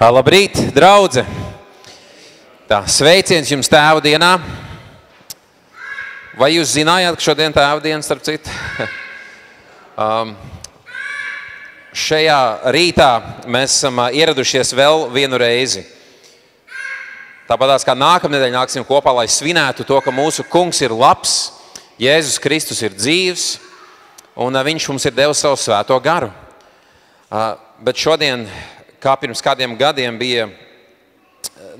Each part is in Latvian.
Labrīt, draudze! Tā, sveiciens jums tēva dienā. Vai jūs zinājāt, ka šodien tēva diena, starp citu? Šajā rītā mēs esam ieradušies vēl vienu reizi. Tāpatās kā nākamnedēļ nāksim kopā, lai svinētu to, ka mūsu kungs ir labs, Jēzus Kristus ir dzīvs, un viņš mums ir devis savu svēto garu. Bet šodien, kā pirms kādiem gadiem bija,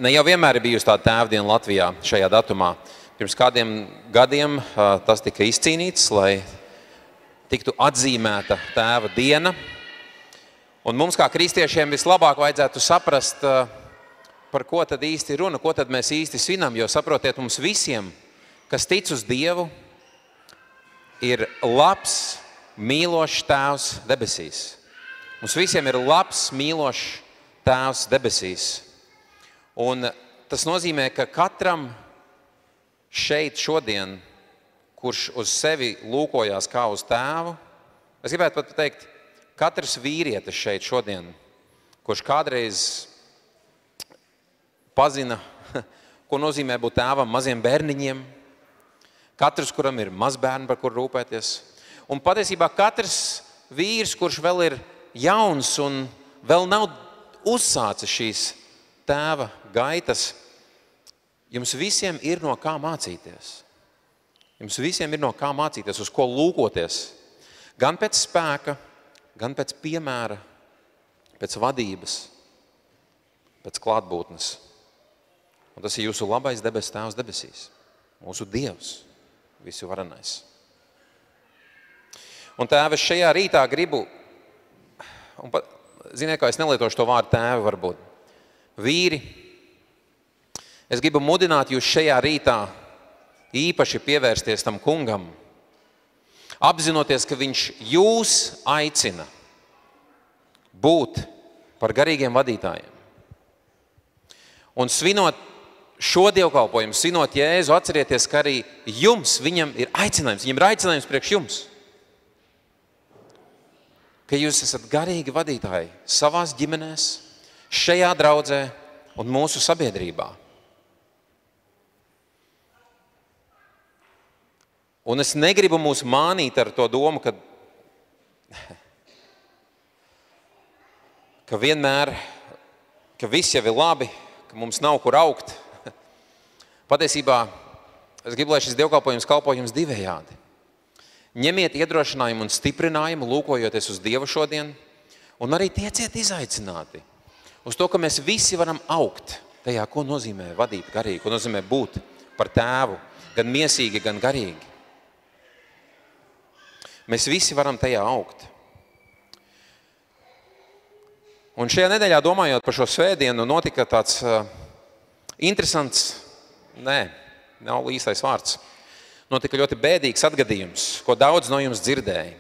ne jau vienmēr ir bijusi tāda tēvdiena Latvijā šajā datumā. Pirms kādiem gadiem tas tika izcīnīts, lai tiktu atzīmēta tēva diena. Un mums kā kristiešiem vislabāk vajadzētu saprast, par ko tad īsti runa, ko tad mēs īsti svinam, jo saprotiet, mums visiem, kas tic uz Dievu, ir labs, mīlošs tēvs debesīs. Mums visiem ir labs, mīlošs tēvs debesīs. Un tas nozīmē, ka katram šeit šodien, kurš uz sevi lūkojās kā uz tēvu, es gribētu pat teikt, katrs vīrietis šeit šodien, kurš kādreiz pazina, ko nozīmē būt tēvam maziem bērniņiem, katrs, kuram ir mazbērni, par kur rūpēties, un patiesībā katrs vīrs, kurš vēl ir jauns un vēl nav uzsācis šīs tēva gaitas, jums visiem ir no kā mācīties. Jums visiem ir no kā mācīties, uz ko lūkoties. Gan pēc spēka, gan pēc piemēra, pēc vadības, pēc klātbūtnes. Un tas ir jūsu labais debesu tēvs debesīs. Mūsu Dievs, visu varenais. Un tēvi, es šajā rītā gribu, un ziniet, kā es nelietošu to vārdu tēvi varbūt, vīri, es gribu mudināt jūs šajā rītā īpaši pievērsties tam kungam, apzinoties, ka viņš jūs aicina būt par garīgiem vadītājiem. Un svinot šo dievkalpojumu, svinot Jēzu, atcerieties, ka arī jums, viņam ir aicinājums priekš jums. Ka jūs esat garīgi vadītāji savās ģimenēs, šajā draudzē un mūsu sabiedrībā. Un es negribu mūs mānīt ar to domu, ka vienmēr, ka viss jau ir labi, ka mums nav kur augt. Patiesībā es gribu, lai šis dievkalpojums kalpo jums divējādi. Ņemiet iedrošinājumu un stiprinājumu, lūkojoties uz Dievu šodien, un arī tieciet izaicināti uz to, ka mēs visi varam augt tajā, ko nozīmē vadīt garīgi, ko nozīmē būt par tēvu, gan miesīgi, gan garīgi. Mēs visi varam tajā augt. Un šajā nedēļā, domājot par šo svētdienu, notika tāds interesants, nav īstais vārds, notika ļoti bēdīgs atgadījums, ko daudz no jums dzirdēja.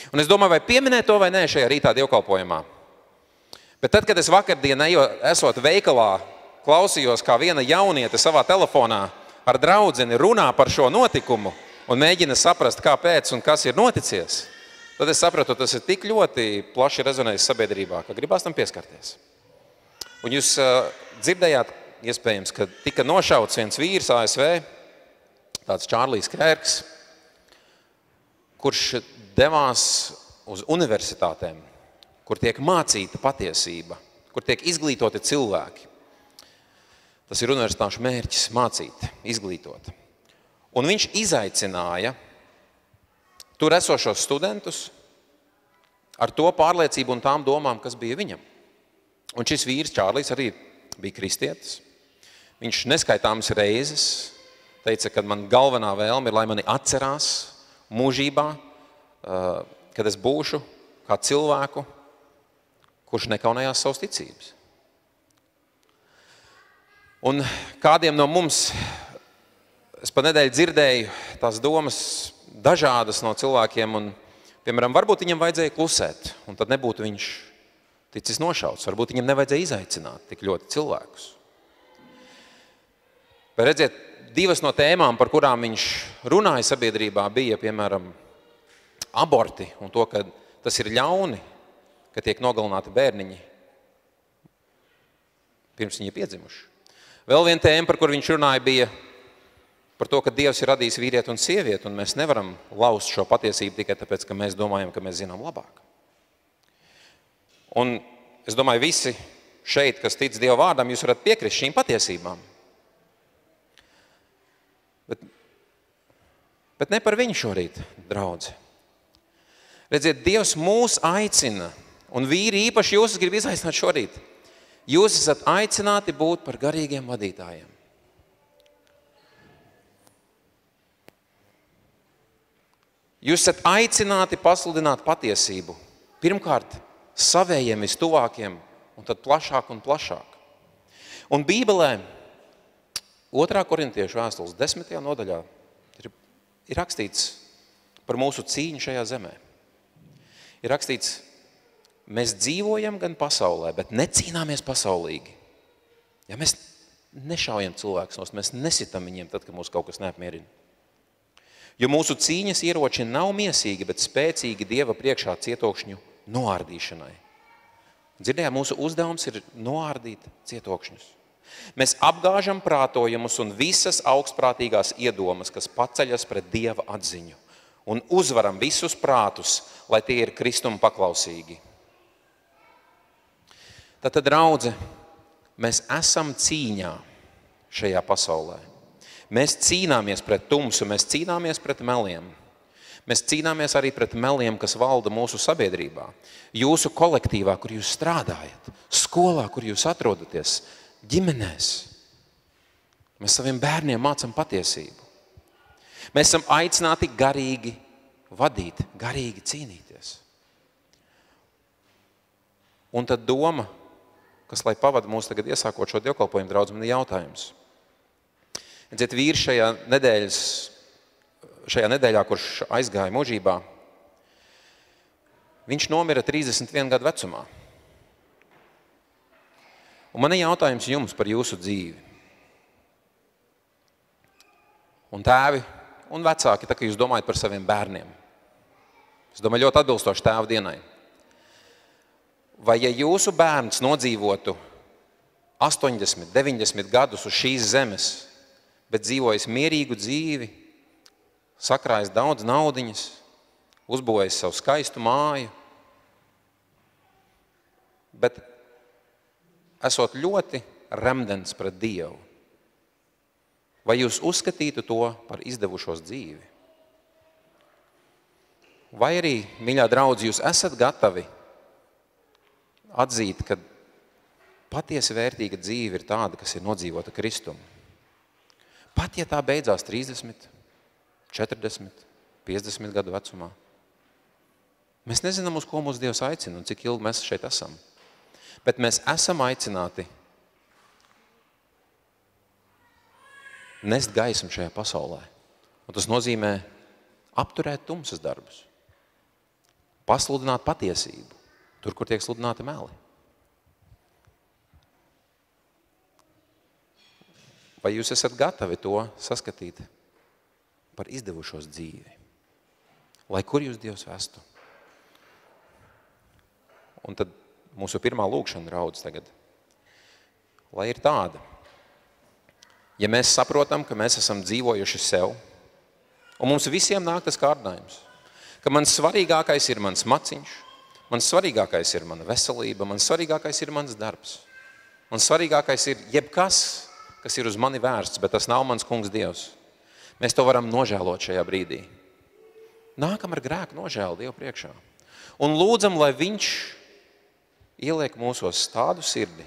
Un es domāju, vai pieminēt to vai nē šajā rītā dievkalpojumā. Bet tad, kad es vakardien, esot veikalā, klausījos, kā viena jauniete savā telefonā ar draudzeni runā par šo notikumu un mēģina saprast, kāpēc un kas ir noticies, tad es sapratu, tas ir tik ļoti plaši rezonējis sabiedrībā, ka gribās tam pieskarties. Un jūs dzirdējāt, iespējams, ka tika nošauts viens vīrs ASV, tāds Čārlijs Kērks, kurš devās uz universitātēm, kur tiek mācīta patiesība, kur tiek izglītoti cilvēki. Tas ir universitāšu mērķis – mācīt, izglītot. Un viņš izaicināja tur esošos studentus ar to pārliecību un tām domām, kas bija viņam. Un šis vīrs, Čārlijs, arī bija kristietis. Viņš neskaitāmas reizes teica, ka man galvenā vēlme ir, lai mani atcerās mūžībā, kad es būšu kā cilvēku, kurš nekaunējās savas ticības. Un kādiem no mums, es pa nedēļu dzirdēju tās domas dažādas no cilvēkiem, un, piemēram, varbūt viņam vajadzēja klusēt, un tad nebūtu viņš ticis nošauts. Varbūt viņam nevajadzēja izaicināt tik ļoti cilvēkus. Bet redziet, divas no tēmām, par kurām viņš runāja sabiedrībā, bija, piemēram, aborti un to, ka tas ir ļauni, ka tiek nogalināti bērniņi. pirms viņi ir piedzimuši. Vēl viena tēma, par kur viņš runāja, bija par to, ka Dievs ir radījis vīrieti un sievieti, un mēs nevaram laust šo patiesību tikai tāpēc, ka mēs domājam, ka mēs zinām labāk. Un es domāju, visi šeit, kas tic Dieva vārdam, jūs varat piekrist šīm patiesībām. Bet ne par viņu šorīt, draudzi. Redziet, Dievs mūs aicina, un vīri īpaši jūs grib izaicināt šorīt. Jūs esat aicināti būt par garīgiem vadītājiem. Jūs esat aicināti pasludināt patiesību. Pirmkārt, savējiem vistuvākiem, un tad plašāk un plašāk. Un Bībelē, 2. Korintiešu vēstules 10. nodaļā, ir rakstīts par mūsu cīņu šajā zemē. Ir rakstīts, mēs dzīvojam gan pasaulē, bet necīnāmies pasaulīgi. Ja mēs nešaujam cilvēkus nost, mēs nesitam viņiem tad, kad mūs kaut kas neapmierina. Jo mūsu cīņas ieroči nav miesīgi, bet spēcīgi Dieva priekšā cietokšņu noārdīšanai. Dzirdējāt, mūsu uzdevums ir noārdīt cietokšņus. Mēs apgāžam prātojumus un visas augstprātīgās iedomas, kas paceļas pret Dieva atziņu, un uzvaram visus prātus, lai tie ir Kristum paklausīgi. Tātad, draudze, mēs esam cīņā šajā pasaulē. Mēs cīnāmies pret tumsu, mēs cīnāmies pret meliem. Mēs cīnāmies arī pret meliem, kas valda mūsu sabiedrībā. Jūsu kolektīvā, kur jūs strādājat, skolā, kur jūs atrodaties, ģimenēs. Mēs saviem bērniem mācam patiesību. Mēs esam aicināti garīgi vadīt, garīgi cīnīties. Un tad doma, kas lai pavada mūs tagad iesākot šo dievkalpojumu, draudz, man ir jautājums. Redziet, vīrs šajā nedēļā, kurš aizgāja mūžībā, viņš nomira 31 gadu vecumā. Un man ir jautājums jums par jūsu dzīvi. Un tēvi un vecāki, tā kā jūs domājat par saviem bērniem. Es domāju, ļoti atbilstoši tēva dienai. Vai ja jūsu bērns nodzīvotu 80, 90 gadus uz šīs zemes, bet dzīvojis mierīgu dzīvi, sakrājis daudz naudiņas, uzbūvējis savu skaistu māju, bet esot ļoti remdens pret Dievu, vai jūs uzskatītu to par izdevušos dzīvi? Vai arī, mīļā draudzi, jūs esat gatavi atzīt, ka patiesi vērtīga dzīve ir tāda, kas ir nodzīvota Kristumu? Pat ja tā beidzās 30, 40, 50 gadu vecumā. Mēs nezinām, uz ko mūs Dievs aicina un cik ilgi mēs šeit esam. Bet mēs esam aicināti nest gaismu šajā pasaulē. Un tas nozīmē apturēt tumsas darbus. Pasludināt patiesību, tur, kur tiek sludināti meli. Vai jūs esat gatavi to saskatīt par izdevušos dzīvi? Lai kur jūs Dievs vestu? Un tad mūsu pirmā lūkšana, draudz, tagad, lai ir tāda. Ja mēs saprotam, ka mēs esam dzīvojuši sev, un mums visiem nāk tas kārdinājums, ka man svarīgākais ir mans maciņš, man svarīgākais ir mana veselība, man svarīgākais ir mans darbs, man svarīgākais ir jebkas, kas ir uz mani vērsts, bet tas nav mans kungs Dievs. Mēs to varam nožēlot šajā brīdī. Nākam ar grēku nožēlu Dievu priekšā. Un lūdzam, lai viņš ieliek mūsos tādu sirdi,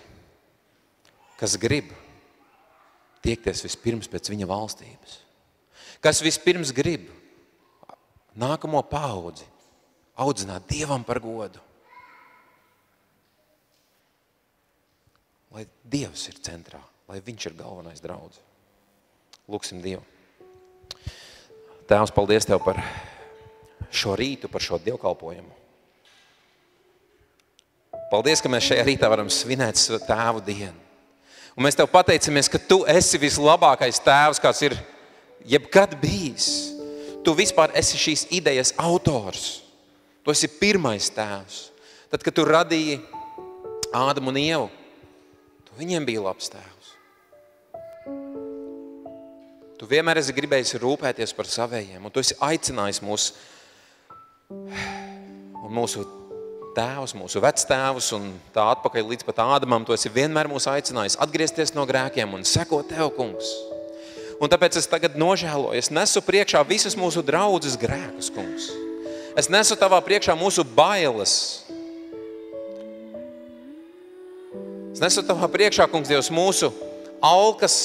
kas grib tiekties vispirms pēc viņa valstības. Kas vispirms grib nākamo paudzi audzināt Dievam par godu. Lai Dievs ir centrā. Lai viņš ir galvenais draudz. Lūksim Dievu. Tēvs, paldies Tev par šo rītu, par šo dievkalpojumu. Paldies, ka mēs šajā rītā varam svinēt Tēvu dienu. Un mēs Tev pateicamies, ka Tu esi vislabākais Tēvs, kāds ir jebkad bijis. Tu vispār esi šīs idejas autors. Tu esi pirmais Tēvs. Tad, kad Tu radīji Ādamu un Ievu, Tu Viņiem bija labs tēvs. Tu vienmēr esi gribējis rūpēties par savējiem, un tu esi aicinājis mūs, un mūsu tēvs, mūsu vectēvus, un tā atpakaļ līdz pat Ādamam, tu esi vienmēr mūs aicinājis atgriezties no grēkiem un sekot tev, kungs. Un tāpēc es tagad nožēloju, es nesu priekšā visas mūsu draudzes grēkus, kungs. Es nesu tavā priekšā mūsu bailes. Es nesu tavā priekšā, kungs, Dievs, mūsu alkas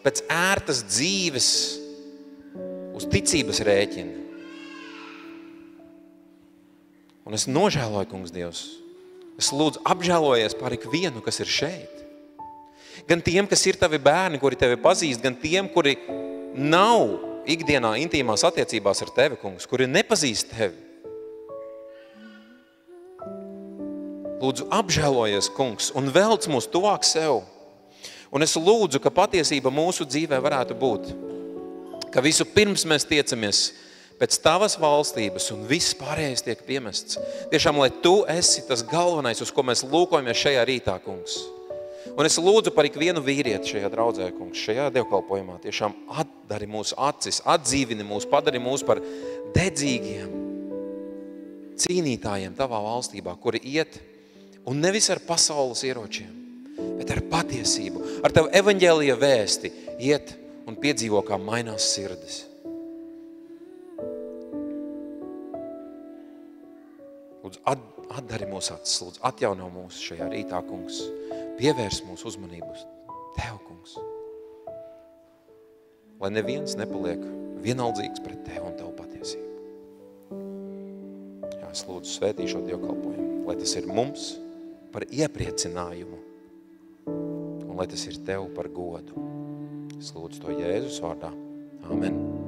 pēc ērtas dzīves uz ticības rēķina. Un es nožēloju, kungs, Dievs. Es lūdzu apžēlojies par ikvienu, kas ir šeit. Gan tiem, kas ir tavi bērni, kuri tevi pazīst, gan tiem, kuri nav ikdienā intīmās attiecībās ar tevi, kungs, kuri nepazīst tevi. Lūdzu, apžēlojies, kungs, un velc mūs tuvāk sev. Un es lūdzu, ka patiesība mūsu dzīvē varētu būt, ka visu pirms mēs tiecamies pēc tavas valstības un viss pārējais tiek piemests. Tiešām, lai tu esi tas galvenais, uz ko mēs lūkojamies šajā rītā, kungs. Un es lūdzu par ikvienu vīrieti šajā draudzē, kungs, šajā dievkalpojumā. Tiešām atdari mūsu acis, atdzīvini mūs, padari mūs par dedzīgiem cīnītājiem tavā valstībā, kuri iet un nevis ar pasaules ieročiem, bet ar patiesību, ar tavu evaņģēlija vēsti iet un piedzīvo, kā mainās sirdis. Lūdzu, atdari mūsu acis, lūdzu, atjauno mūsu šajā rītā, kungs. Pievērs mūsu uzmanību tev, kungs. Lai neviens nepaliek vienaldzīgs pret tev un tavu patiesību. Jā, es lūdzu svētī šo dievkalpojumu, lai tas ir mums par iepriecinājumu un lai tas ir tev par godu. Es lūdzu to Jēzus vārdā. Amen.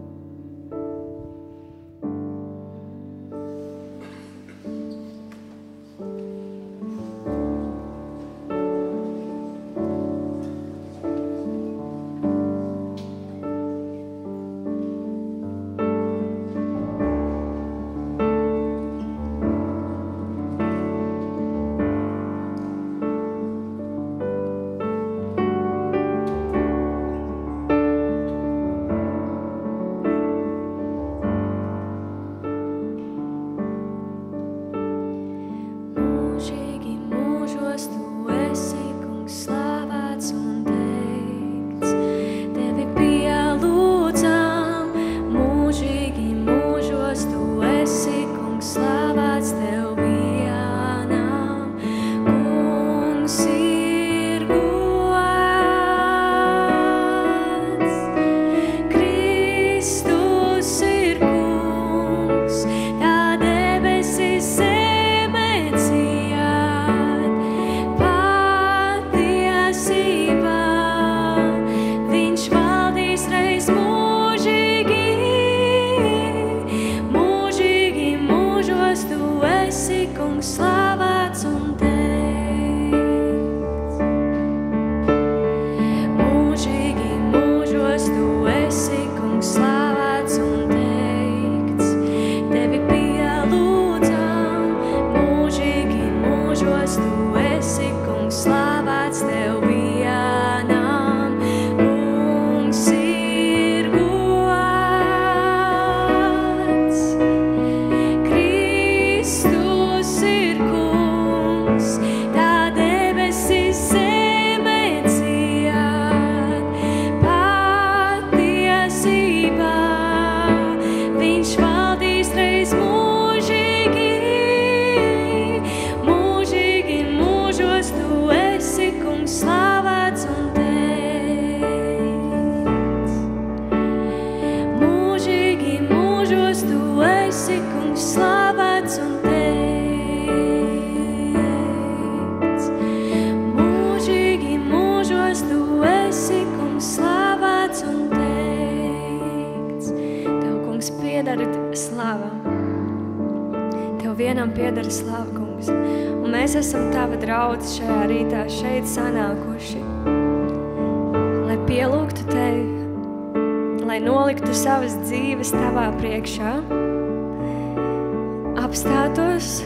Piedara slava, kungs. Un mēs esam tava draudze šajā rītā šeit sanākuši, lai pielūgtu tevi, lai noliktu savas dzīves tavā priekšā, apstātos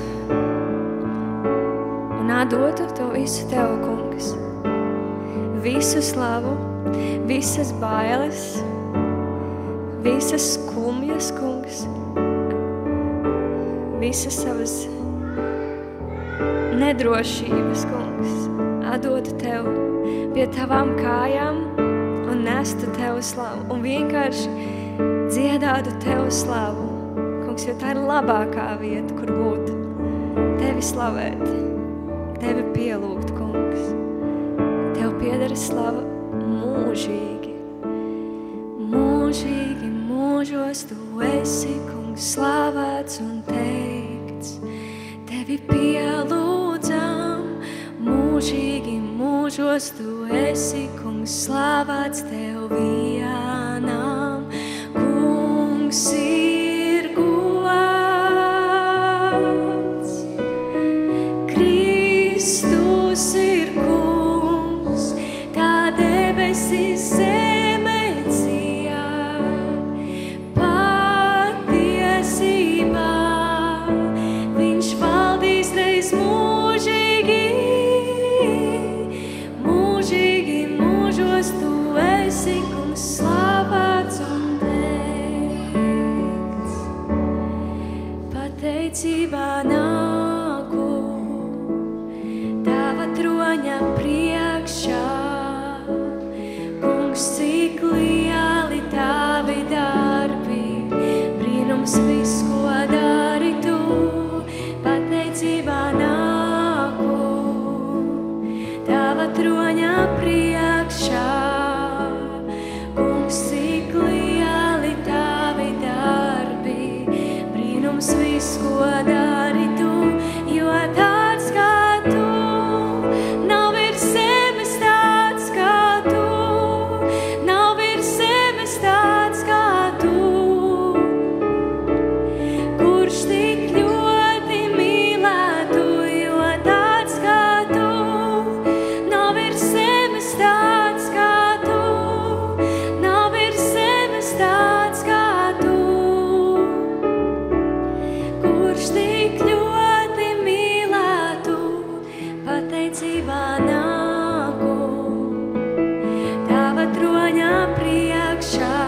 un atdotu to visu tev, kungs. visu slavu, visas bailes, visas skumjas, kungs, visas savas nedrošības, kungs, atdotu tev pie tavām kājām un nestu tev slavu un vienkārši dziedātu tev slavu, kungs, jo tā ir labākā vieta, kur būt, tevi slavēt, tevi pielūgt, kungs. Tev piedara slava mūžīgi, mūžīgi, mūžos tu esi, kungs, slavēts un teikts. Tevi pielūdzam, mūžīgi, mūžos tu esi, kungs, slavēts tev vienam. Kungs ir gods, Kristus ir kungs, tā debesis zeme dzied, patiesībā viņš valdīs reiz mūžīgi, mūžīgi, mūžos tu esi, kungs, slavēts un teikts. Pateicībā nāku tava troņa priekšā, kungs, cik lieli tavi darbi, brīnums viss, ko dari tu. Pateicībā nāku tava troņa priekšā, kungs, cik lieli tavi darbi, brīnums viss, ko dari tu, jo tāds kā tu nav virs zemes, tāds kā tu nav virs zemes, tāds kā tu, kurš tik ļoti mīlētu, jo tāds kā tu nav virs zemes, tāds kā tu nav virs zemes, tāds kā tu, kurš tik ļoti mīlētu. Pateicībā nāku tava troņa priekšā,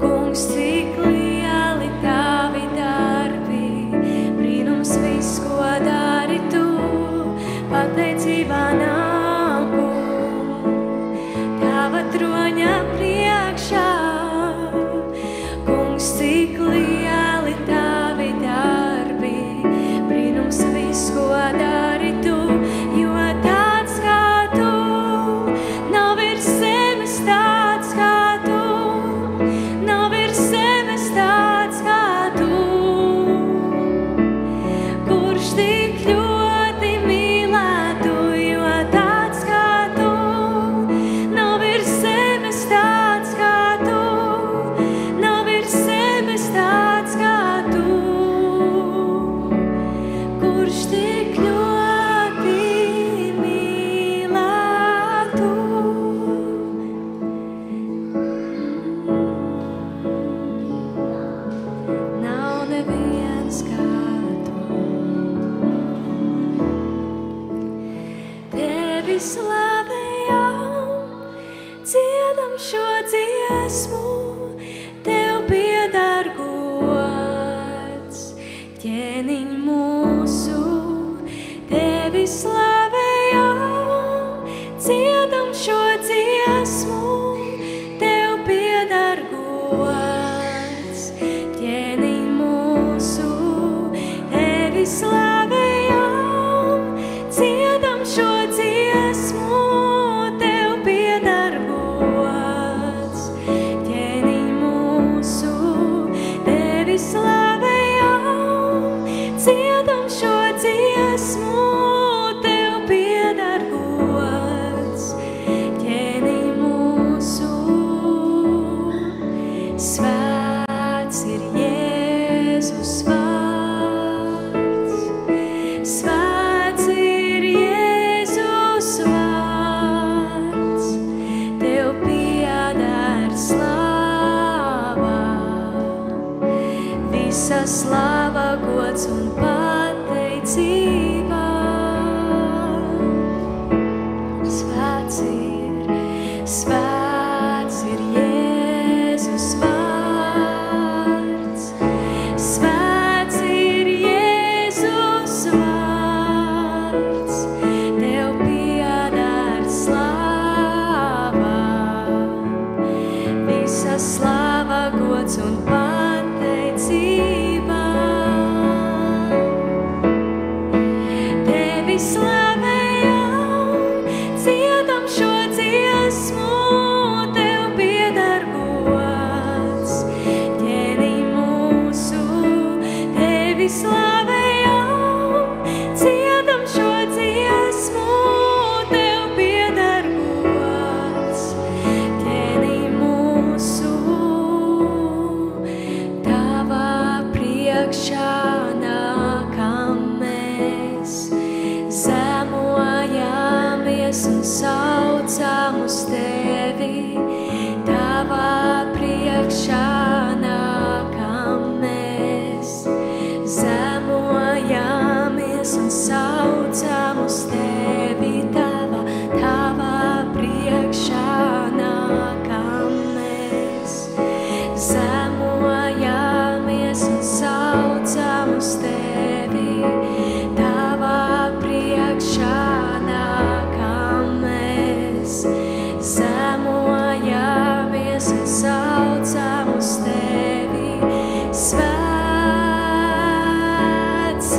kungs, cik lieli tavi darbi, brīnums viss, ko dari tu. Pateicībā nāku tava troņa priekšā, kungs, cik lieli tavi darbi, brīnums viss, ko dari tu, jo tāds kā tu nav virs zemes, tāds kā tu nav virs zemes, tāds kā tu, kurš tik ļoti mīlētu, jo tāds kā tu nav virs zemes, tāds kā tu nav virs zemes, tāds kā tu, kurš tik ļoti mīlētu. Nav neviens kā tu. Tevi slavējam, dziedam šo dziesmu, tev piedar gods, ķēniņ mūsu. Tevi slavējam, dziedam šo dziesmu, tev piedar gods, ķēniņ mūsu. Tevi slavējam, dziedam šo dziesmu, tev piedar gods, ķēniņ mūsu. Tevi slavējam, dziedam šo dziesmu, tev piedar gods, ķēniņ Svēts ir Jēzus vārds, svēts ir Jēzus vārds, tev pieder slāva, visa slāva, gods un pateicība. Tevi slavējam, dziedam šo dziesmu, tev pieder gods, ķēnī mūsu. Tevi slavējam, dziedam šo dziesmu, tev pieder gods, ķēnī mūsu. Tavā priekšā nākam mēs, zemojamies un saucam uz tevi. Tavā priekšā nākam mēs, zemojamies un saucam uz tevi. Tavā priekšā nākam mēs, zemojamies un saucam uz tevi. Tavā priekšā nākam mēs, zemojamies un saucam uz tevi. Svēts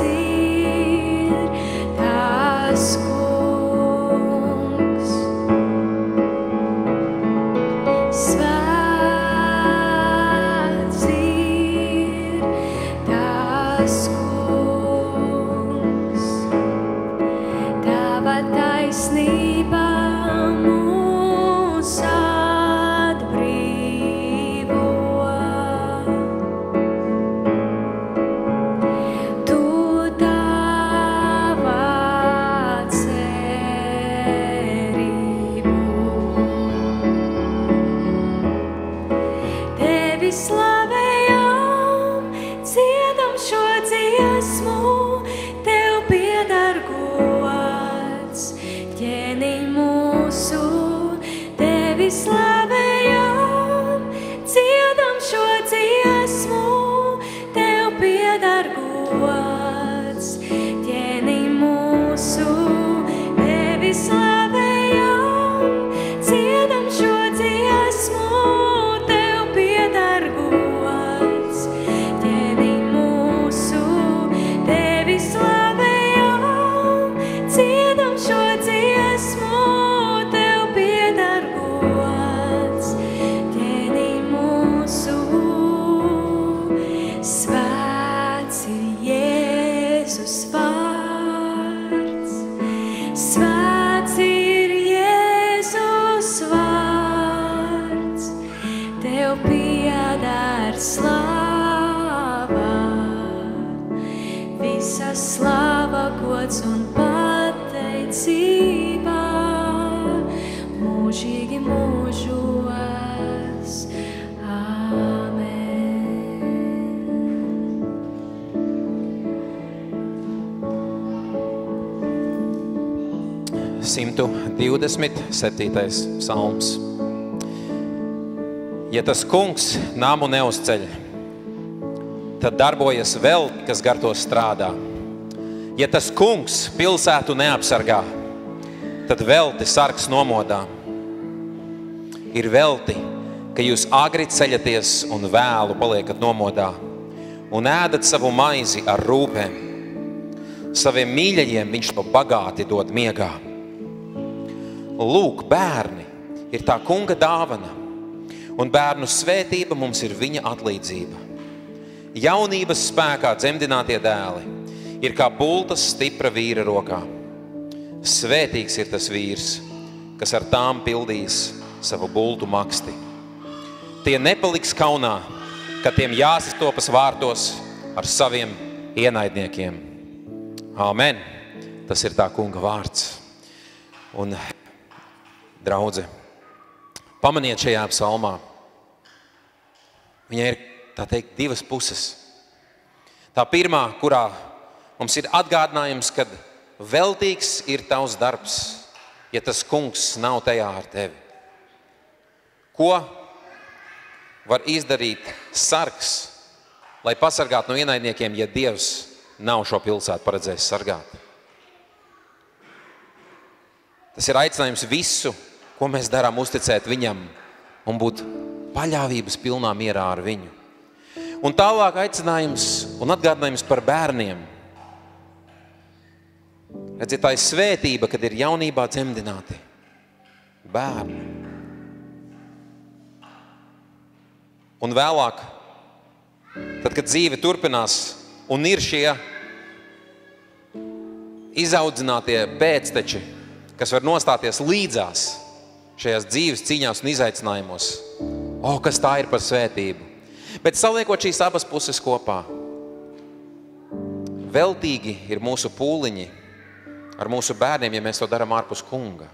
ir tās kungs. Svēts ir tās kungs. Tava taisnība mūs atbrīvo. Tu tavā cerību. Tevi slavējam, dziedam šo dziesmu, tev pieder gods, ķēnī mūsu. Tevi slavējam, dziedam šo dziesmu, tev pieder gods, ķēnī mūsu. Tevi slavējam, dziedam šo dziesmu, tev pieder gods, ķēnī mūsu. Tevi slavējam, dziedam šo dziesmu, tev pieder gods, ķēnī mūsu. Svēts ir Jēzus vārds, svēts ir Jēzus vārds, tev pieder slāva, visa slāva, gods un pateicība, mūžīgi mūžos. Āmen. 127. psalms. Ja tas kungs namu neuzceļ, tad darbojas vēl, kas gar to strādā. Ja tas kungs pilsētu neapsargā, tad velti sargs nomodā. Ir velti, ka jūs agri ceļaties un vēlu paliekat nomodā un ēdat savu maizi ar rūpēm. Saviem mīļajiem viņš to bagāti dod miegā. Lūk, bērni ir tā kunga dāvana, un bērnu svētība mums ir viņa atlīdzība. Jaunības spēkā dzemdinātie dēli ir kā bultas stipra vīra rokā. Svētīgs ir tas vīrs, kas ar tām pildīs savu bultu maksti. Tie nepaliks kaunā, kad tiem jāsastopas vārtos ar saviem ienaidniekiem. Āmen. Tas ir tā kunga vārds. Un, draudze, pamaniet šajā psalmā. Viņai ir, tā teikt, divas puses. Tā pirmā, kurā mums ir atgādinājums, kad veltīgs ir tavs darbs, ja tas kungs nav tajā ar tevi? Ko var izdarīt sargs, lai pasargātu no ienaidniekiem, ja Dievs nav šo pilsētu paredzējis sargāt? Tas ir aicinājums visu, ko mēs darām, uzticēt viņam un būt paļāvības pilnā mierā ar viņu. Un tālāk aicinājums un atgādinājums par bērniem. Redziet, tā ir svētība, kad ir jaunībā dzemdināti bērni. Un vēlāk, tad, kad dzīve turpinās un ir šie izaudzinātie pēcteči, kas var nostāties līdzās šajās dzīves cīņās un izaicinājumos. Kas tā ir par svētību. Bet saliekot šīs abas puses kopā, veltīgi ir mūsu pūliņi ar mūsu bērniem, ja mēs to darām ārpus kunga.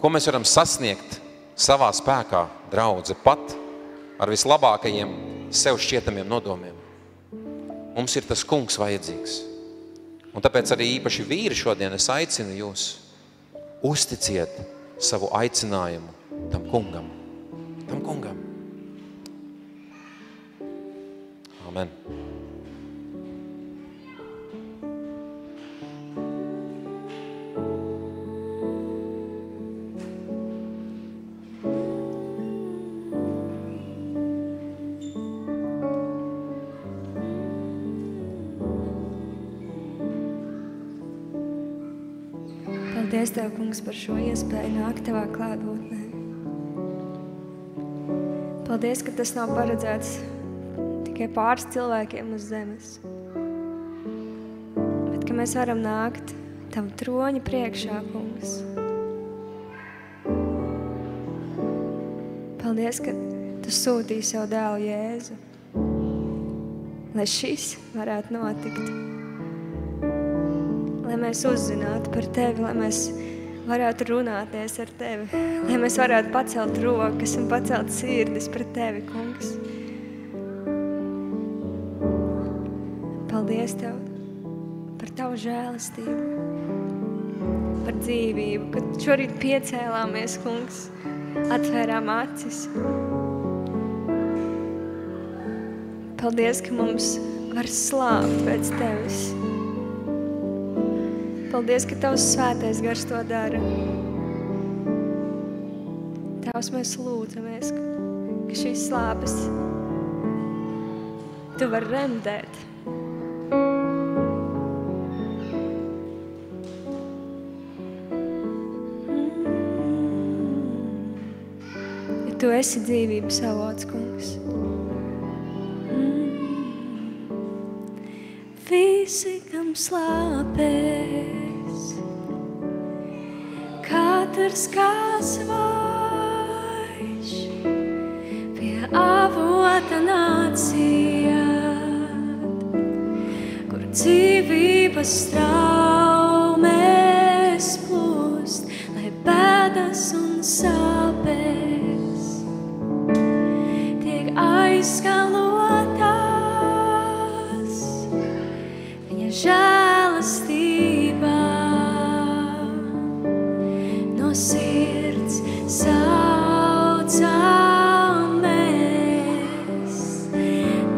Ko mēs varam sasniegt savā spēkā, draudze, pat ar vislabākajiem sev šķietamiem nodomiem? Mums ir tas kungs vajadzīgs. Un tāpēc arī īpaši vīri šodien es aicinu jūs, uzticiet savu aicinājumu tam kungam. Tam kungam. Amen. Paldies Tev, kungs, par šo iespēju nākt Tavā klātbūtnē. Paldies, ka tas nav paredzēts tikai pāris cilvēkiem uz zemes, bet ka mēs varam nākt Tavu troņa priekšā, kungs. Paldies, ka Tu sūtīji savu dēlu Jēzu, lai šis varētu notikt. Lai mēs uzzinātu par Tevi, lai mēs varētu runāties ar Tevi, lai mēs varētu pacelt rokas un pacelt sirdis pret Tevi, kungs. Paldies Tev par Tavu žēlastību, par dzīvību, kad šorīt piecēlāmies, kungs, atvērām acis. Paldies, ka mums var slāpt pēc Tevis. Paldies, ka Tavs svētais gars to dara. Tavs, mēs lūdzamies, ka šīs slāpes Tu vari remdēt. Ja Tu esi dzīvības avots, kungs. Visi, kam slāpēs, katrs kā svaiš, pie avota nāciet, kur dzīvības traumes plūst, lai bēdas un sāpes tiek aizskalotās. Žēlastībā no sirds saucamies.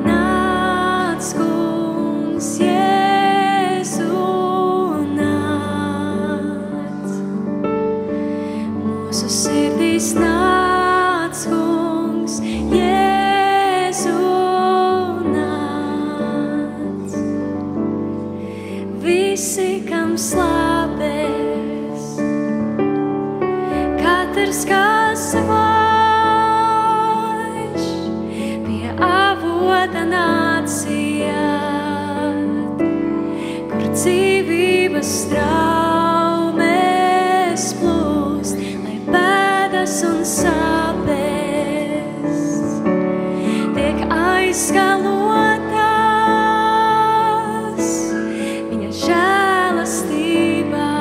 Nāc, kungs, Jēzu, nāc. Mūsu sirdīs nāc, kungs, Jēzu, visi, kam slāpēs, katrs kā svaiš, pie avota nāciet, kur dzīvības traumes plūst, lai bēdas un sāpes tiek aizskalotās. Žēlastībā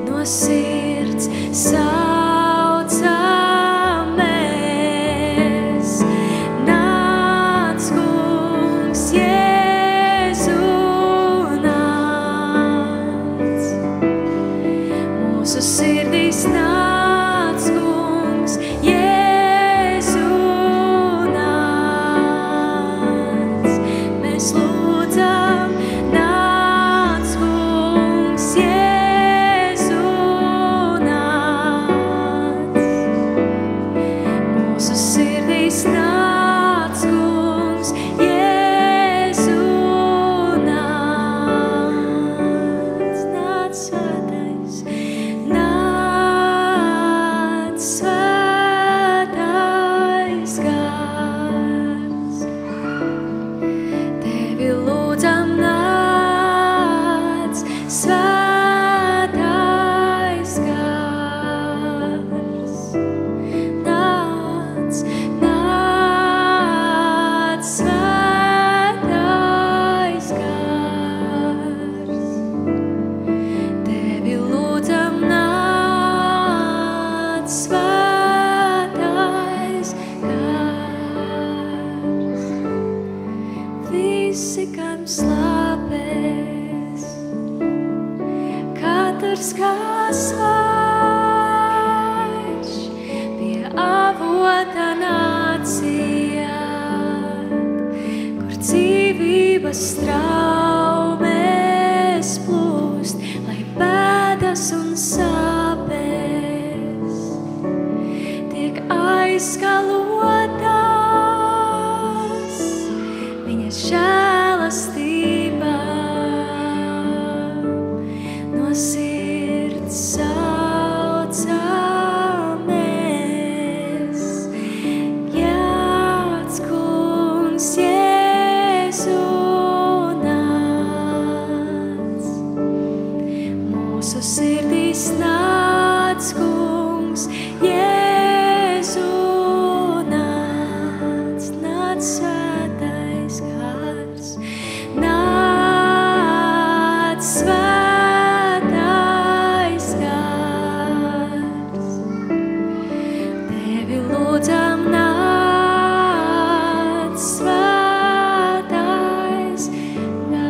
no sirds saucamies. Nāc, kungs, Jēzu, nāc. sirdīs nāc, kungs, Jēzu nāc. Mēs lūdzam, nāc, kungs, Jēzu nāc. Mūsu sirdīs nāc, kungs, Jēzu nāc. Nāc svētais, nāc svētais gars. Tevi lūdzam, nāc svētais gars. Nāc, nāc svētais gars. Tevi lūdzam, nāc svētais gars. Visi, kam slāpēs, katrs kā svaigs, pie avota nāciet, kur dzīvības traumes plūst, lai bēdas un sāpes tiek aizskalotas viņa žēlastībā. No sirds saucamies, jāc, kungs, Jēzu nāc. Mūsu sirdīs nāc, kungs, Jēzu nāc. Nāc svētais gars, nāc svētais gars. Tevi lūdzam, nāc svētais gars.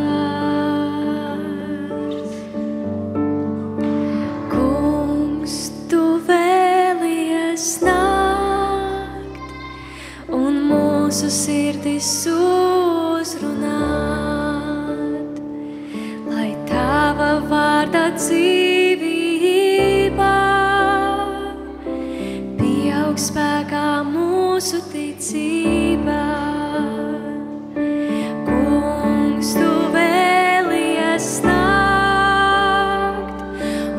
Kungs, tu vēlies nākt un mūsu sirdis uzrunāt, lai tava vārda dzīvībā pieaug spēkā mūsu ticībā. Kungs, tu vēlies nākt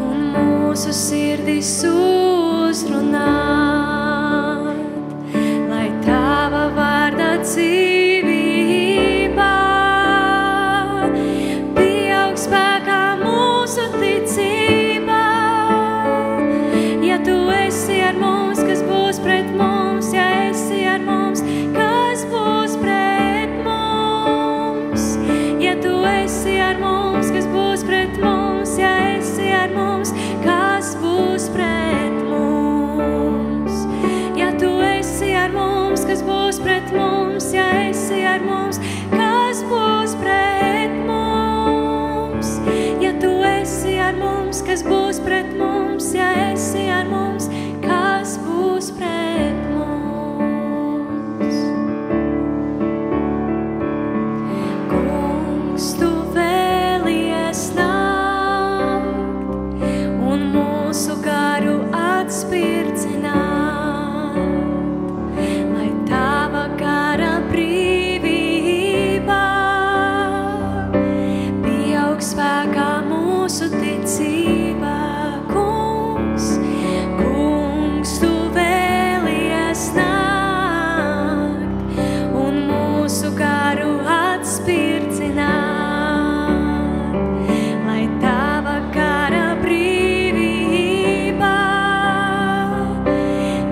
un mūsu sirdis uzrunāt, lai tava vārda dzīvībā pieaug spēkā mūsu ticībā. Ja tu esi ar mums, kas būs pret mums? Ja esi ar mums, kas būs pret mums? Ja tu esi ar mums, kas būs pret mums? Ja esi ar mums, kas būs pret mums? Ja tu esi ar mums, kas būs pret mums? Ja esi ar mums, kas būs pret mums? Ja tu esi ar mums, kas būs pret mums? Ja esi ar mums, kas būs pret mums? Kungs, tu vēlies nākt un mūsu garu atspirdzināt, lai tava gara brīvībā pieaug spēkā mūsu ticībā. Kungs, kungs, tu vēlies nākt un mūsu garu atspirdzināt, lai tava gara brīvībā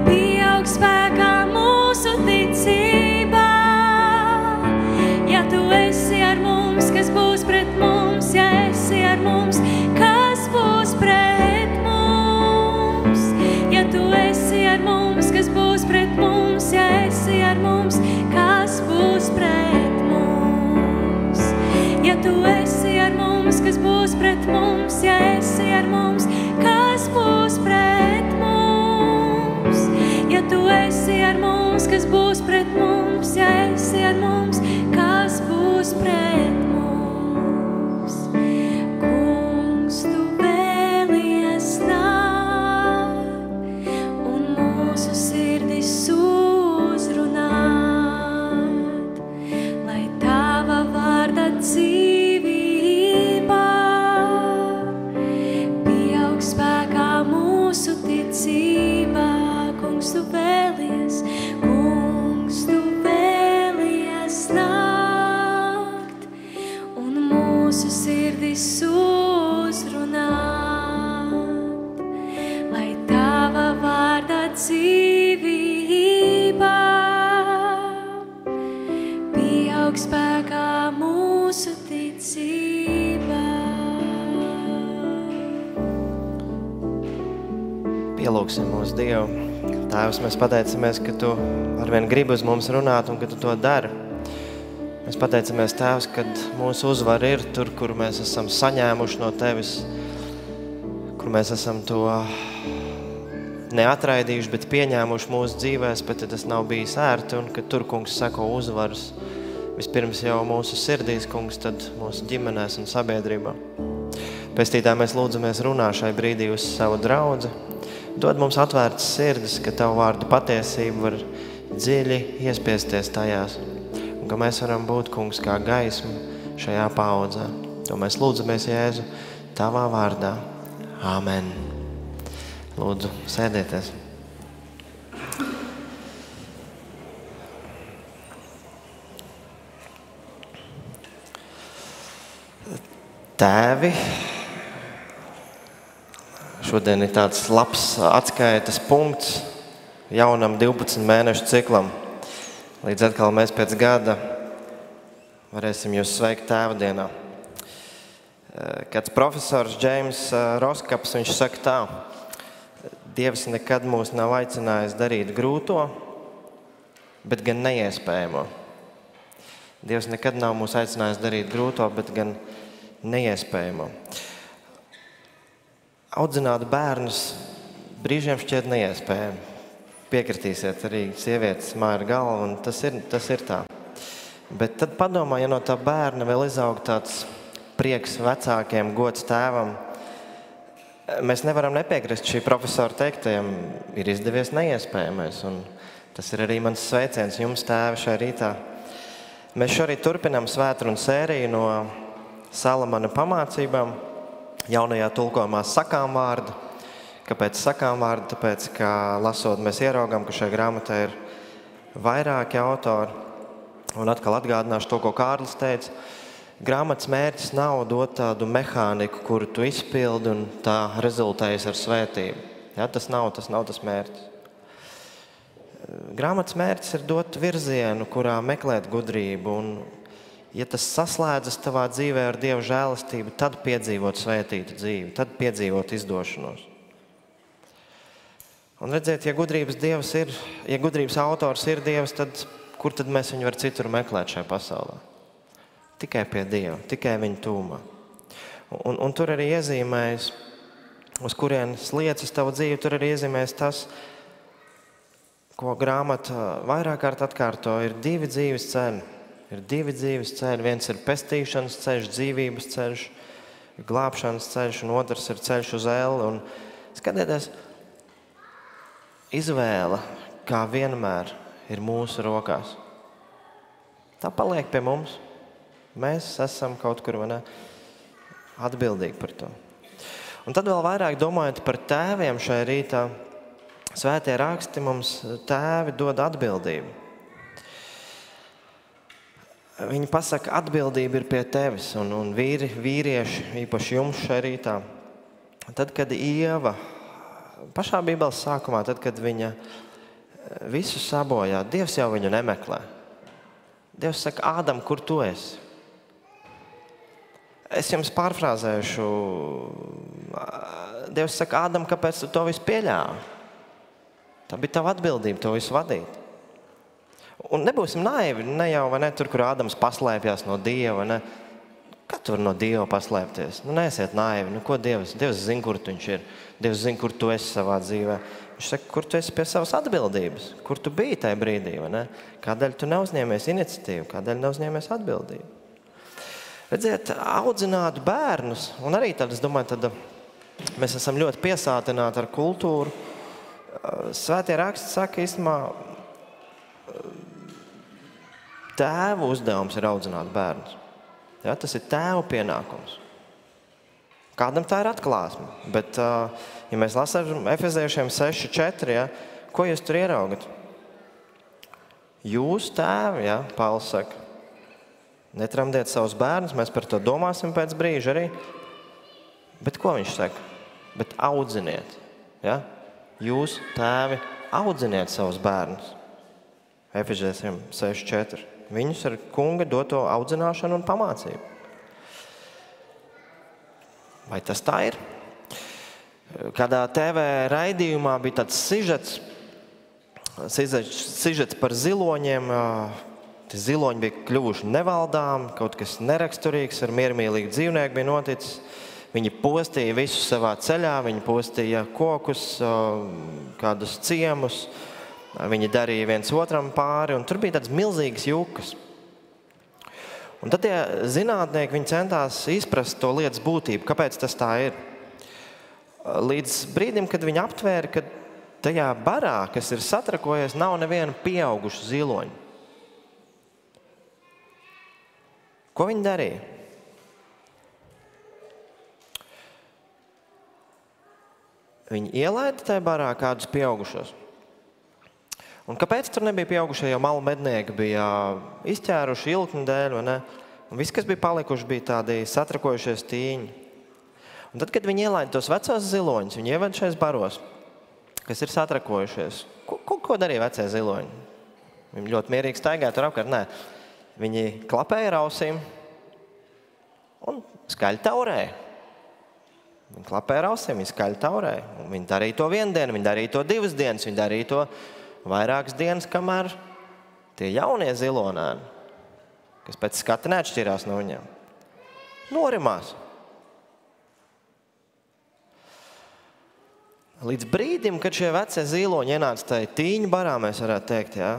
pieaug spēkā mūsu ticībā. Ja tu esi ar mums, kas būs pret mums? Ja esi ar mums, kas būs pret mums? Ja tu esi ar mums, kas būs pret mums? Ja esi ar mums, kas būs pret mums? Ja tu esi ar mums, kas būs pret mums? Ja esi ar mums, kas būs Kungs, kas būs pret mums, ja esi ar mums, kas būs pret mums. Kungs, tu vēlies nākt un mūsu sirdis uzrunāt, lai tava vārda dzīvībā pieaug spēkā mūsu ticībā. Kungs, tu vēlies nākt un mūsu sirdis uzrunāt, lai tava vārda dzīvībā pieaug spēkā mūsu ticībā. Pielūgsim mūsu Dievu. Tēvs, mēs pateicamies, ka Tu arvien gribi uz mums runāt un ka Tu to dari. Mēs pateicamies, Tēvs, ka mūsu uzvara ir tur, kur mēs esam saņēmuši no Tevis, kur mēs esam to neatraidījuši, bet pieņēmuši mūsu dzīvēs, bet tas nav bijis ērti un ka tur, Kungs, seko uzvaras vispirms jau mūsu sirdīs, Kungs, tad mūsu ģimenēs un sabiedrībā. Pestītāji, mēs lūdzamies runā šai brīdī uz savu draudzi. Dod mums atvērtas sirdis, ka Tavu vārdu patiesība var dziļi iespiesties tajās. Un ka mēs varam būt, Kungs, kā gaisma šajā paudzē. To mēs lūdzamies, Jēzu, Tavā vārdā. Āmen. Lūdzu, sēdieties. Tēvi, šodien ir tāds labs atskaites punkts jaunam 12 mēnešu ciklam. Līdz atkal mēs pēc gada varēsim jūs sveikt Tēva dienā. Kāds profesors James Roskaps, viņš saka tā: Dievs nekad mūs nav aicinājis darīt grūto, bet gan neiespējamo. Dievs nekad nav mūs aicinājis darīt grūto, bet gan neiespējamo. Audzināt bērnus brīžiem šķiet neiespējami. Piekritīsiet, arī sievietes māja ar galvu, un tas ir tā. Bet tad padomā, ja no tā bērna vēl izaug tāds prieks vecākiem, gods tēvam, mēs nevaram nepiekrist šī profesora teiktajam, ir izdevies neiespējamais, un tas ir arī mans sveiciens jums, tēvi, šajā rītā. Mēs šorīt turpinām svētrunas sēriju no Salamana pamācībām, jaunajā tulkojumā sakām vārdu. Kāpēc sakām vārdu? Tāpēc, ka lasot, mēs ieraugām, ka šajā grāmatā ir vairāki autori. Un atkal atgādināšu to, ko Kārlis teica. Grāmatas mērķis nav dot tādu mehāniku, kuru tu izpildi un tā rezultējas ar svētību. Ja, tas nav tas mērķis. Grāmatas mērķis ir dot virzienu, kurā meklēt gudrību. Un, ja tas saslēdzas tavā dzīvē ar Dieva žēlastību, tad piedzīvot svētītu dzīvi, tad piedzīvot izdošanos. Un redziet, ja gudrības Dievs ir, ja gudrības autors ir Dievs, tad kur tad mēs viņu var citur meklēt šajā pasaulē? Tikai pie Dieva, tikai viņa tūmā. Un tur arī iezīmējas, uz kurienes liecas tavu dzīvi, tur arī iezīmējas tas, ko grāmata vairāk kārt atkārto, ir divi dzīves ceļi. Ir divi dzīves ceļi. Viens ir pestīšanas ceļš, dzīvības ceļš, glābšanas ceļš, un otrs ir ceļš uz elli. Un skatieties, izvēle, kā vienmēr, ir mūsu rokās. Tā paliek pie mums. Mēs esam kaut kur atbildīgi par to. Un tad vēl vairāk domājot par tēviem šajā rītā, svētie raksti mums tēvi dod atbildību. Viņi pasaka, atbildība ir pie tevis, un vīrieši, īpaši jums šajā rītā. Tad, kad Ieva, pašā Bībeles sākumā, tad, kad viņa visu sabojā, Dievs jau viņu nemeklē. Dievs saka, Ādam, kur tu esi? Es jums pārfrāzēšu. Dievs saka, Ādam, kāpēc tu to visu pieļāvi? Tā bija tava atbildība, to visu vadīt. Un nebūsim naivi, ne jau tur, kur Ādams paslēpjās no Dieva, ne. Kā tu vari no Dieva paslēpties? Neesiet naivi. Ko Dievs zina, kur viņš ir? Dievs zina, kur tu esi savā dzīvē. Viņš saka, kur tu esi pie savas atbildības? Kur tu biji tajā brīdī? Vai ne? Kādēļ tu neuzņēmies iniciatīvu? Kādēļ neuzņēmies atbildību? Redziet, audzināt bērnus, un arī tad, es domāju, mēs esam ļoti piesātināti ar kultūru. Svētie raksti saka, īstenībā, tēvu uzdevums ir audzināt bērnus. Ja, tas ir tēva pienākums. Kādam tā ir atklāsme. Bet, ja mēs lasām Efeziešiem 6:4, ja, ko jūs tur ieraugat? Jūs tēvi, ja, Pāvils saka, netramdiet savus bērnus, mēs par to domāsim pēc brīža arī. Bet ko viņš saka? Bet audziniet. Ja? Jūs tēvi audziniet savus bērnus. Efeziešiem 6:4. Viņus ar kunga doto audzināšanu un pamācību. Vai tas tā ir? Kādā TV raidījumā bija tāds sižets par ziloņiem. Tie ziloņi bija kļuvuši nevaldām, kaut kas neraksturīgs ar miermīlīgu dzīvnieku bija noticis. Viņi postīja visu savā ceļā, viņi postīja kokus, kādus ciemus. Viņi darīja viens otram pāri, un tur bija tāds milzīgas jukas. Un tad tie zinātnieki, viņi centās izprast to lietas būtību, kāpēc tas tā ir. Līdz brīdim, kad viņi aptvēra, ka tajā barā, kas ir satrakojies, nav neviena pieauguša ziloņa. Ko viņi darīja? Viņi ielaida tajā barā kādus pieaugušos. Un kāpēc tur nebija pieaugušie, jo malu mednieki bija izķēruši ilkni dēļ, vai ne? Un viss, kas bija palikuši, bija tādi satrakojušies tīņi. Un tad, kad viņi ielaida tos vecos ziloņus, viņi ieved šais baros, kas ir satrakojušies. Ko darīja vecie ziloņi? Viņi ļoti mierīgi staigāja tur apkārt. Nē, viņi klapēja ar ausīm un skaļi taurēja. Viņi klapēja ar ausīm, viņi skaļi taurēja. Un viņi darīja to vienu dienu, viņi darīja to 2 dienas, viņi darīja to vairākas dienas, kamēr tie jaunie zilonēni, kas pēc skata neatšķirās no viņiem, norimās. Līdz brīdim, kad šie vecie ziloņi ienāca tai tīņu barā, mēs varētu teikt, ja,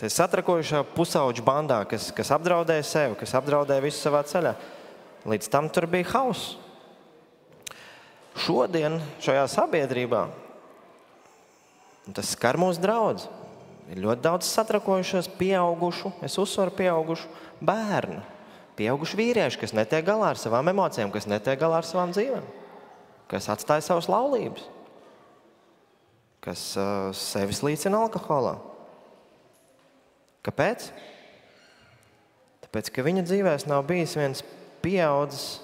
tie satrakojušā pusauģu bandā, kas apdraudēja sevi, kas apdraudēja visu savā ceļā, līdz tam tur bija hauss. Šodien šajā sabiedrībā, un tas skar mūsu draudz. Ir ļoti daudz satrakojušos, pieaugušu, es uzsvaru pieaugušu bērnu, pieaugušu vīriešu, kas netiek galā ar savām emocijām, kas netiek galā ar savām dzīvēm, kas atstāja savas laulības, kas sevi slīcina alkoholā. Kāpēc? Tāpēc, ka viņa dzīvēs nav bijis viens pieaudzis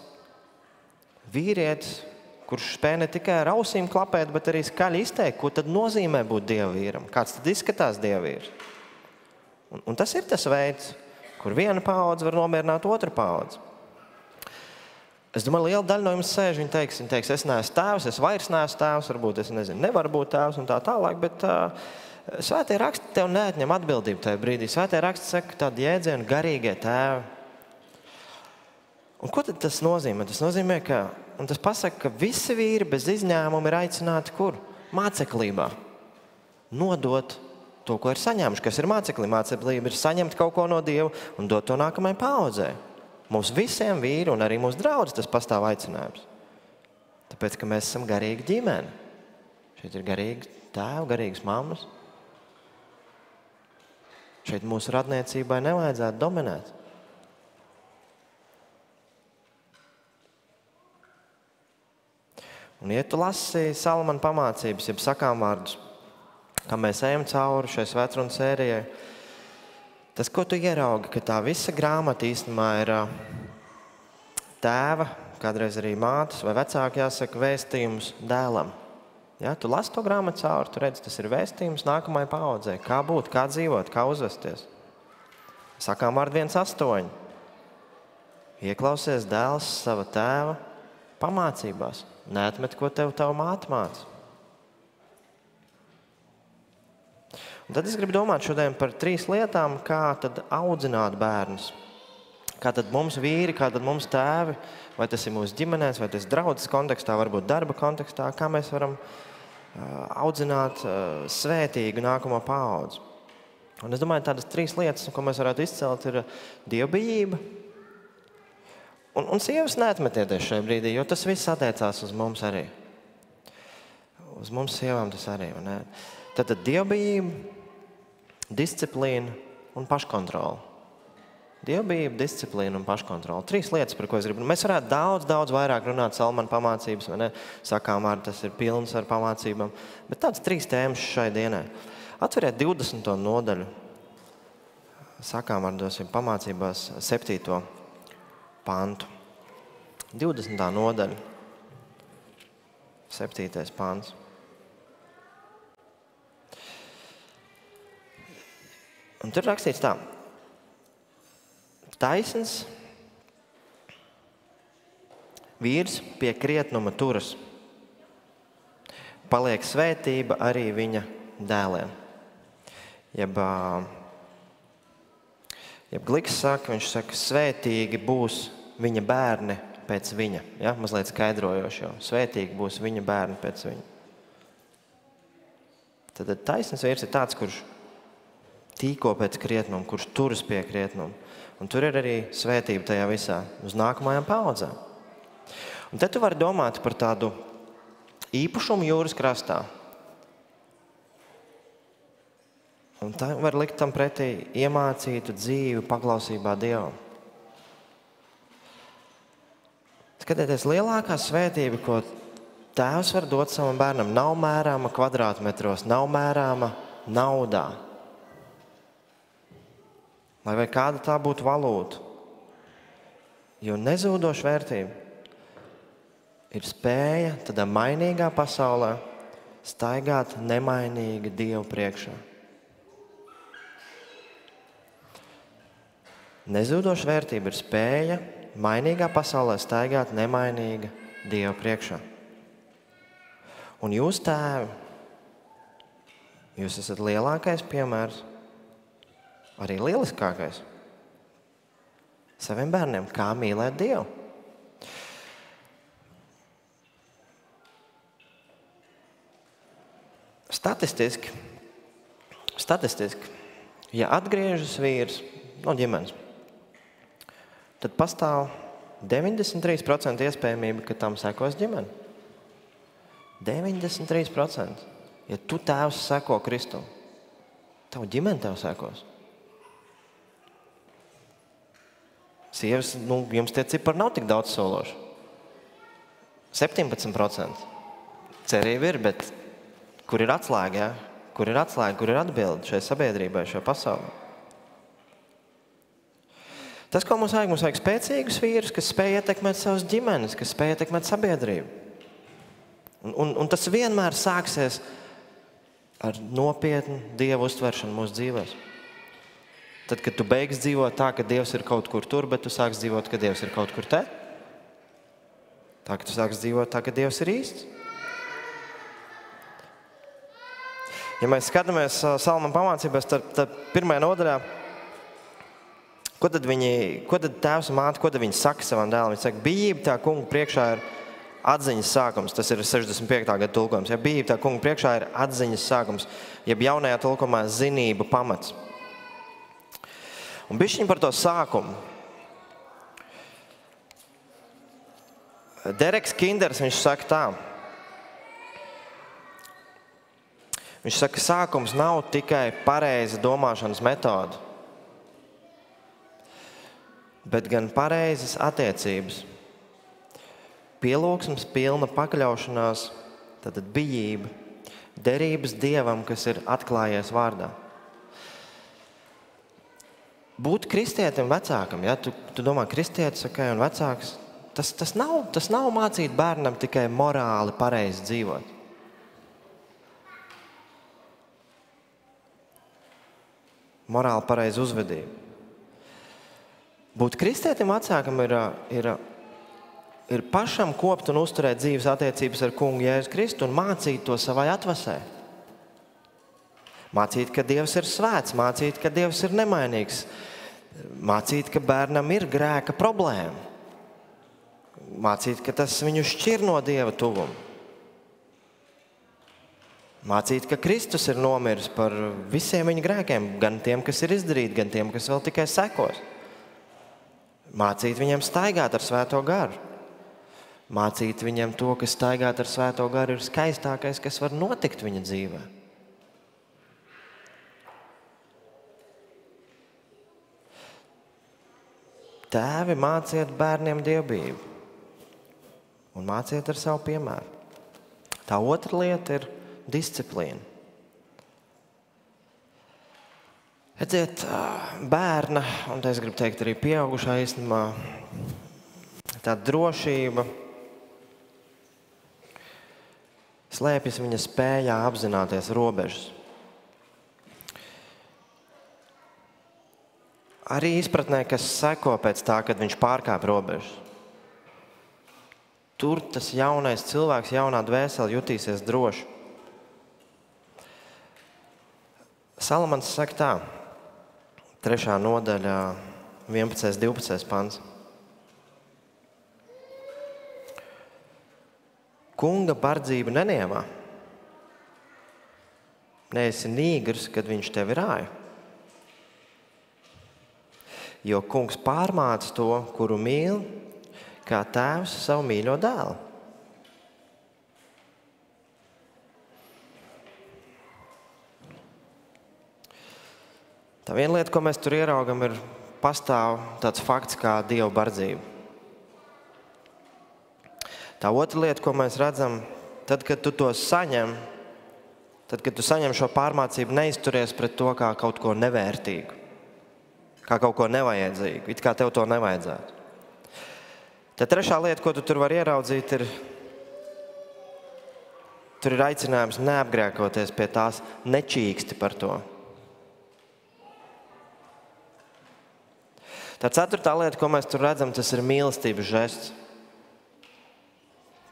vīrietis, kurš spēja ne tikai ar ausīm klapēt, bet arī skaļi izteikt, ko tad nozīmē būt dievvīram. Kāds tad izskatās dievvīrs? Un tas ir tas veids, kur viena paudze var nomierināt otru paudzi. Es domāju, liela daļa no jums sēž, viņi teiks, es neesmu tēvs, es vairs neesmu tēvs, varbūt es nezinu, nevaru būt tēvs un tā tālāk, bet svētie raksti tev neatņem atbildību tajā brīdī. Svētie raksti saka tādu jēdzienu garīgie tēvi. Un ko tad tas nozīmē? Tas nozīmē, un tas pasaka, ka visi vīri bez izņēmuma ir aicināti kur? Māceklībā. Nodot to, ko ir saņēmuši. Kas ir māceklī? Māceklība ir saņemt kaut ko no Dieva un dot to nākamajai paaudzei. Mums visiem vīri un arī mūsu draudz tas pastāv aicinājums. Tāpēc, ka mēs esam garīgi ģimene. Šeit ir garīgi tēvi, garīgas mammas. Šeit mūsu radniecībai nevajadzētu dominēt. Un, ja tu lasi Salamana pamācības, jeb sakām vārdus, kā mēs ejam cauri šai svētrunas sērijai, tas, ko tu ieraugi, ka tā visa grāmata īstenībā ir tēva, kādreiz arī mātes vai vecāki jāsaka vēstījums dēlam. Ja, tu lasi to grāmatu cauri, tu redzi, tas ir vēstījums nākamajai paaudzei. Kā būt, kā dzīvot, kā uzvesties. Sakām vārdu 1:8. Ieklausies dēls sava tēva pamācībās. Neatmet, ko tev tava māte māca. Un tad es gribu domāt šodien par 3 lietām, kā tad audzināt bērnus. Kā tad mums vīri, kā tad mums tēvi, vai tas ir mūsu ģimenēs, vai tas ir draudzes kontekstā, varbūt darba kontekstā, kā mēs varam audzināt svētīgu nākamo paudzi. Un es domāju, tādas 3 lietas, ko mēs varētu izcelt, ir dievbijība. Un sievas neatmetieties šajā brīdī, jo tas viss attiecās uz mums arī. Uz mums sievām tas arī. Tātad dievbijība, disciplīna un paškontrola. Dievbijība, disciplīna un paškontrola. 3 lietas, par ko es gribu. Mēs varētu daudz vairāk runāt Salmana pamācības, vai ne? Sakām, tas ir pilns ar pamācībām. Bet tāds 3 tēmas šai dienai. Atveriet 20. nodaļu. Sakām, dosim pamācībās 7. pantu. 20. nodaļa. 7. pants. Un tur rakstīts tā. Taisns vīrs pie krietnuma turas. Paliek svētība arī viņa dēliem. Jeb Gliks saka, viņš saka, svētīgi būs viņa bērni pēc viņa. Ja? Mazliet skaidrojoši jau. Svētīgi būs viņa bērni pēc viņa. Tad taisns vīrs ir tāds, kurš tīko pēc krietnuma, kurš turas pie krietnuma. Un tur ir arī svētība tajā visā uz nākamajām paudzēm. Un te tu vari domāt par tādu īpašumu jūras krastā. Un tā var likt tam pretī iemācītu dzīvi paklausībā Dievam. Skatieties, lielākā svētība, ko tēvs var dot savam bērnam, nav mērāma kvadrātmetros, nav mērāma naudā. Vai kāda tā būtu valūta. Jo nezūdoša vērtība ir spēja tādā mainīgā pasaulē staigāt nemainīgi Dievu priekšā. Nezūdoša vērtība ir spēja mainīgā pasaulē staigāt nemainīga Dievu priekšā. Un jūs tēvi, jūs esat lielākais piemērs, arī lieliskākais saviem bērniem, kā mīlēt Dievu. Statistiski, ja atgriežas vīrs no ģimenes, tad pastāv 93% iespējamība, ka tam sekos ģimene. 93%. Ja tu tēvs seko Kristum, tavu ģimene tev sekos. Sievas, jums tie cipari nav tik daudz sološi. 17%. Cerība ir, bet kur ir atslēga, ja? Kur ir atslēga, kur ir atbilde šai sabiedrībai, šai pasaulē? Tas, ko mums vajag spēcīgus vīrus, kas spēj ietekmēt savas ģimenes, kas spēj ietekmēt sabiedrību. Un tas vienmēr sāksies ar nopietnu Dievu uztveršanu mūsu dzīvēs. Tad, kad tu beigsi dzīvot tā, ka Dievs ir kaut kur tur, bet tu sāksi dzīvot, ka Dievs ir kaut kur te. Tā, ka tu sāksi dzīvot tā, ka Dievs ir īsts. Ja mēs skatāmies Salmana pamācībās, tad 1. nodaļā, ko tad tēvs un māte, ko tad viņi saka savam dēlam? Viņi saka, bijība tā kunga priekšā ir atziņas sākums. Tas ir 65. gada tulkojums. Ja bijība tā kunga priekšā ir atziņas sākums, jeb jaunajā tulkumā zinību pamats. Un bišķiņ par to sākumu. Dereks Kinders, viņš saka tā. Viņš saka, ka sākums nav tikai pareiza domāšanas metode, bet gan pareizas attiecības. Pielūgsmes pilna pakļaušanās, tātad bijība, derības Dievam, kas ir atklājies vārdā. Būt kristietim vecākam, ja tu domā kristietis, okay, un vecāks, tas nav mācīt bērnam tikai morāli pareizi dzīvot. Morāli pareizi uzvedību. Būt kristietim vecākam ir pašam kopt un uzturēt dzīves attiecības ar kungu Jēzus Kristu un mācīt to savai atvasē. Mācīt, ka Dievs ir svēts, mācīt, ka Dievs ir nemainīgs. Mācīt, ka bērnam ir grēka problēma. Mācīt, ka tas viņu šķir no Dieva tuvuma. Mācīt, ka Kristus ir nomiris par visiem viņa grēkiem, gan tiem, kas ir izdarīti, gan tiem, kas vēl tikai sekos. Mācīt viņiem staigāt ar Svēto garu. Mācīt viņiem to, ka staigāt ar Svēto garu ir skaistākais, kas var notikt viņa dzīvē. Tēvi, māciet bērniem dievbijību un māciet ar savu piemēru. Tā otra lieta ir disciplīna. Redziet, bērna, un es gribu teikt arī pieaugušā īstenībā, tā drošība slēpjas viņa spējā apzināties robežas. Arī izpratnē, kas seko pēc tā, kad viņš pārkāp robežas. Tur tas jaunais cilvēks, jaunā dvēsele jutīsies droši. Salamans saka tā, 3. nodaļā, 11. 12. pants. Kunga bardzība nenievā. Neesi nīgrs, kad viņš tevi rāja. Jo kungs pārmāca to, kuru mīl, kā tēvs savu mīļo dēlu. Tā viena lieta, ko mēs tur ieraugam, ir pastāv tāds fakts kā Dieva bardzība. Tā otra lieta, ko mēs redzam, tad, kad tu to saņem, tad, kad tu saņem šo pārmācību, neizturies pret to kā kaut ko nevērtīgu, kā kaut ko nevajadzīgu, it kā tev to nevajadzētu. Tad trešā lieta, ko tu tur var ieraudzīt, tur ir aicinājums neapgrēkoties pie tās, nečīksti par to. Tā ceturtā lieta, ko mēs tur redzam, tas ir mīlestības žests.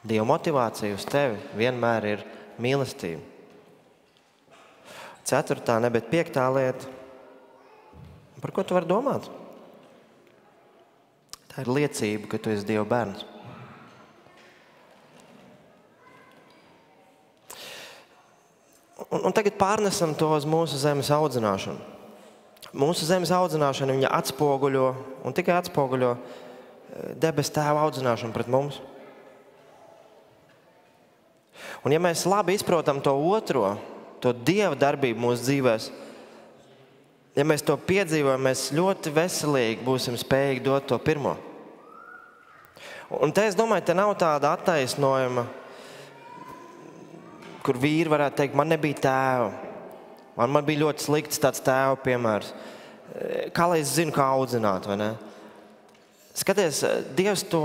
Dieva motivācija uz tevi vienmēr ir mīlestība. Ceturtā, ne, bet 5. lieta. Par ko tu vari domāt? Tā ir liecība, ka tu esi Dieva bērns. Un tagad pārnesam to uz mūsu zemes audzināšanu. Mūsu zemes audzināšana, viņa atspoguļo, un tikai atspoguļo debes Tēva audzināšanu pret mums. Un ja mēs labi izprotam to otro, to Dieva darbību mūsu dzīvēs, ja mēs to piedzīvojam, mēs ļoti veselīgi būsim spējīgi dot to pirmo. Un te es domāju, te nav tāda attaisnojuma, kur vīri varētu teikt, man nebija tēva. Man bija ļoti slikts tāds tēva piemērs. Kā lai es zinu, kā audzināt, vai ne? Skaties, Dievs to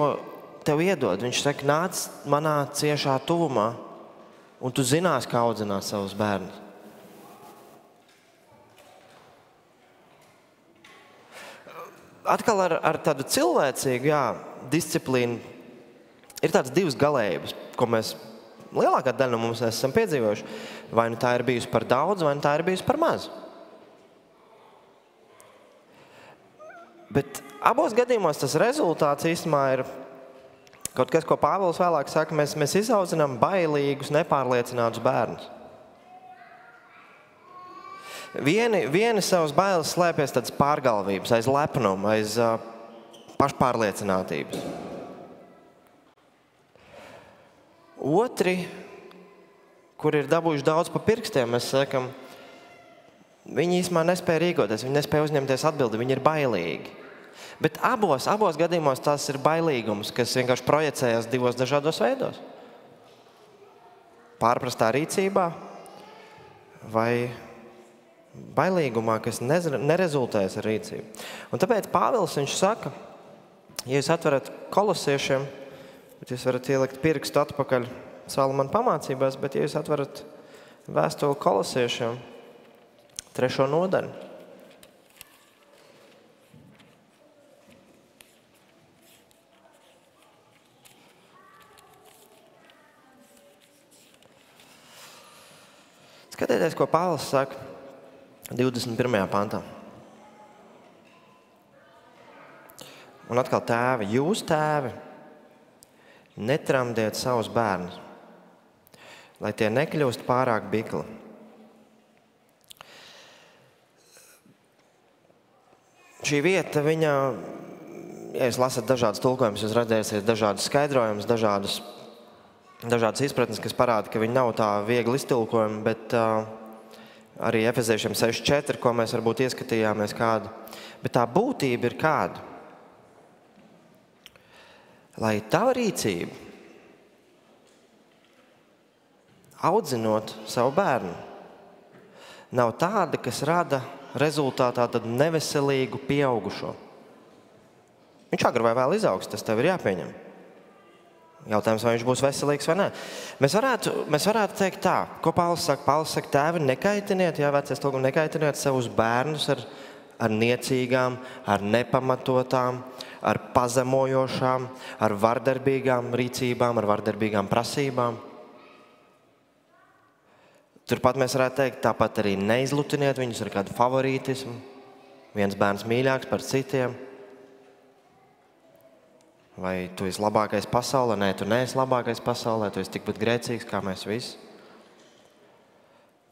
tev iedod. Viņš saka, nāc manā ciešā tuvumā, un tu zinās, kā audzināt savus bērnus. Atkal ar tādu cilvēcīgu, disciplīnu ir tādas divas galējības, ko mēs lielākā daļa no mums esam piedzīvojuši. Vai nu tā ir bijusi par daudz, vai nu tā ir bijusi par maz. Bet abos gadījumos tas rezultāts īstenībā ir kaut kas, ko Pāvils vēlāk saka, mēs izaudzinām bailīgus, nepārliecinātus bērnus. Vieni savas bailes slēpjas tādas pārgalvības, aiz lepnuma, aiz pašpārliecinātības. Otri, kur ir dabūjuši daudz pa pirkstiem, mēs sakam, viņi īstenībā nespēja rīkoties, viņi nespēja uzņemties atbildi, viņi ir bailīgi. Bet abos gadījumos tās ir bailīgums, kas vienkārši projicējas divos dažādos veidos. Pārprastā rīcībā vai bailīgumā, kas nerezultējas ar rīcību. Un tāpēc Pāvils viņš saka, ja jūs atverat Kolosiešiem, bet jūs varat ielikt pirkstu atpakaļ Salamana pamācībās, bet ja jūs atverat vēstuli Kolosiešiem, 3. nodaļu. Skatieties, ko Pāvils saka 21. pantā. Un atkal tēvi, jūs tēvi, netramdiet savus bērnus, lai tie nekļūst pārāk bikli. Šī vieta, viņa, ja jūs lasat dažādas tulkojumus, jūs redzēsiet dažādas skaidrojumus, dažādas izpratnes, kas parāda, ka viņi nav tā viegli iztulkojumi, bet arī Efeziešiem 6.4, ko mēs varbūt ieskatījāmies kādu. Bet tā būtība ir kāda? Lai tava rīcība, audzinot savu bērnu, nav tāda, kas rada rezultātā tad neveselīgu pieaugušo. Viņš agri vai vēl izaugs, tas tev ir jāpieņem. Jautājums, vai viņš būs veselīgs vai nē. Mēs varētu teikt tā, ko Pāvils saka. Pāvils saka, tēvi, nekaitiniet, vecais tulkums, nekaitiniet savus bērnus ar niecīgām, ar nepamatotām, ar pazemojošām, ar vardarbīgām rīcībām, ar vardarbīgām prasībām. Turpat mēs varētu teikt, tāpat arī neizlutiniet viņus ar kādu favorītismu. Viens bērns mīļāks par citiem. Vai tu esi labākais pasaulē? Nē, tu neesi labākais pasaulē, tu esi tikpat grēcīgs kā mēs visi.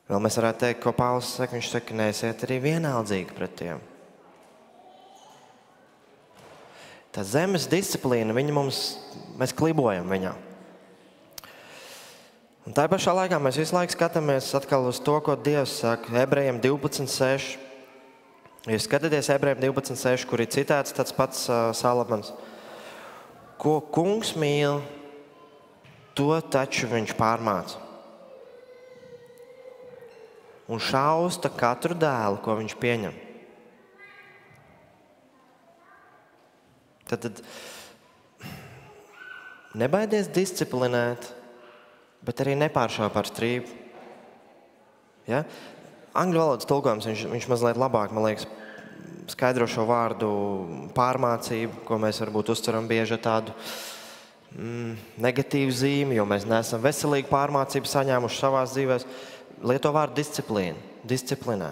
Vēl mēs varētu teikt, ko Pāvils saka, viņš saka, neesiet arī vienaldzīgi pret tiem. Tā zemes disciplīna, mēs klibojam viņā. Un tā pašā laikā mēs visu laiku skatāmies atkal uz to, ko Dievs saka Ebrejiem 12.6. Jūs skatāties Ebrejiem 12.6, kur ir citēts tāds pats Salamans. Ko kungs mīl, to taču viņš pārmāca. Un šausta katru dēlu, ko viņš pieņem. Tad nebaidies disciplinēt, bet arī nepāršauj par strīpu. Ja? Angļu valodas tulkojums, viņš mazliet labāk, man liekas, skaidro šo vārdu pārmācību, ko mēs varbūt uztveram bieži tādu negatīvu zīmi, jo mēs neesam veselīgu pārmācību saņēmuši savās dzīvēs. Lieto vārdu disciplīnā.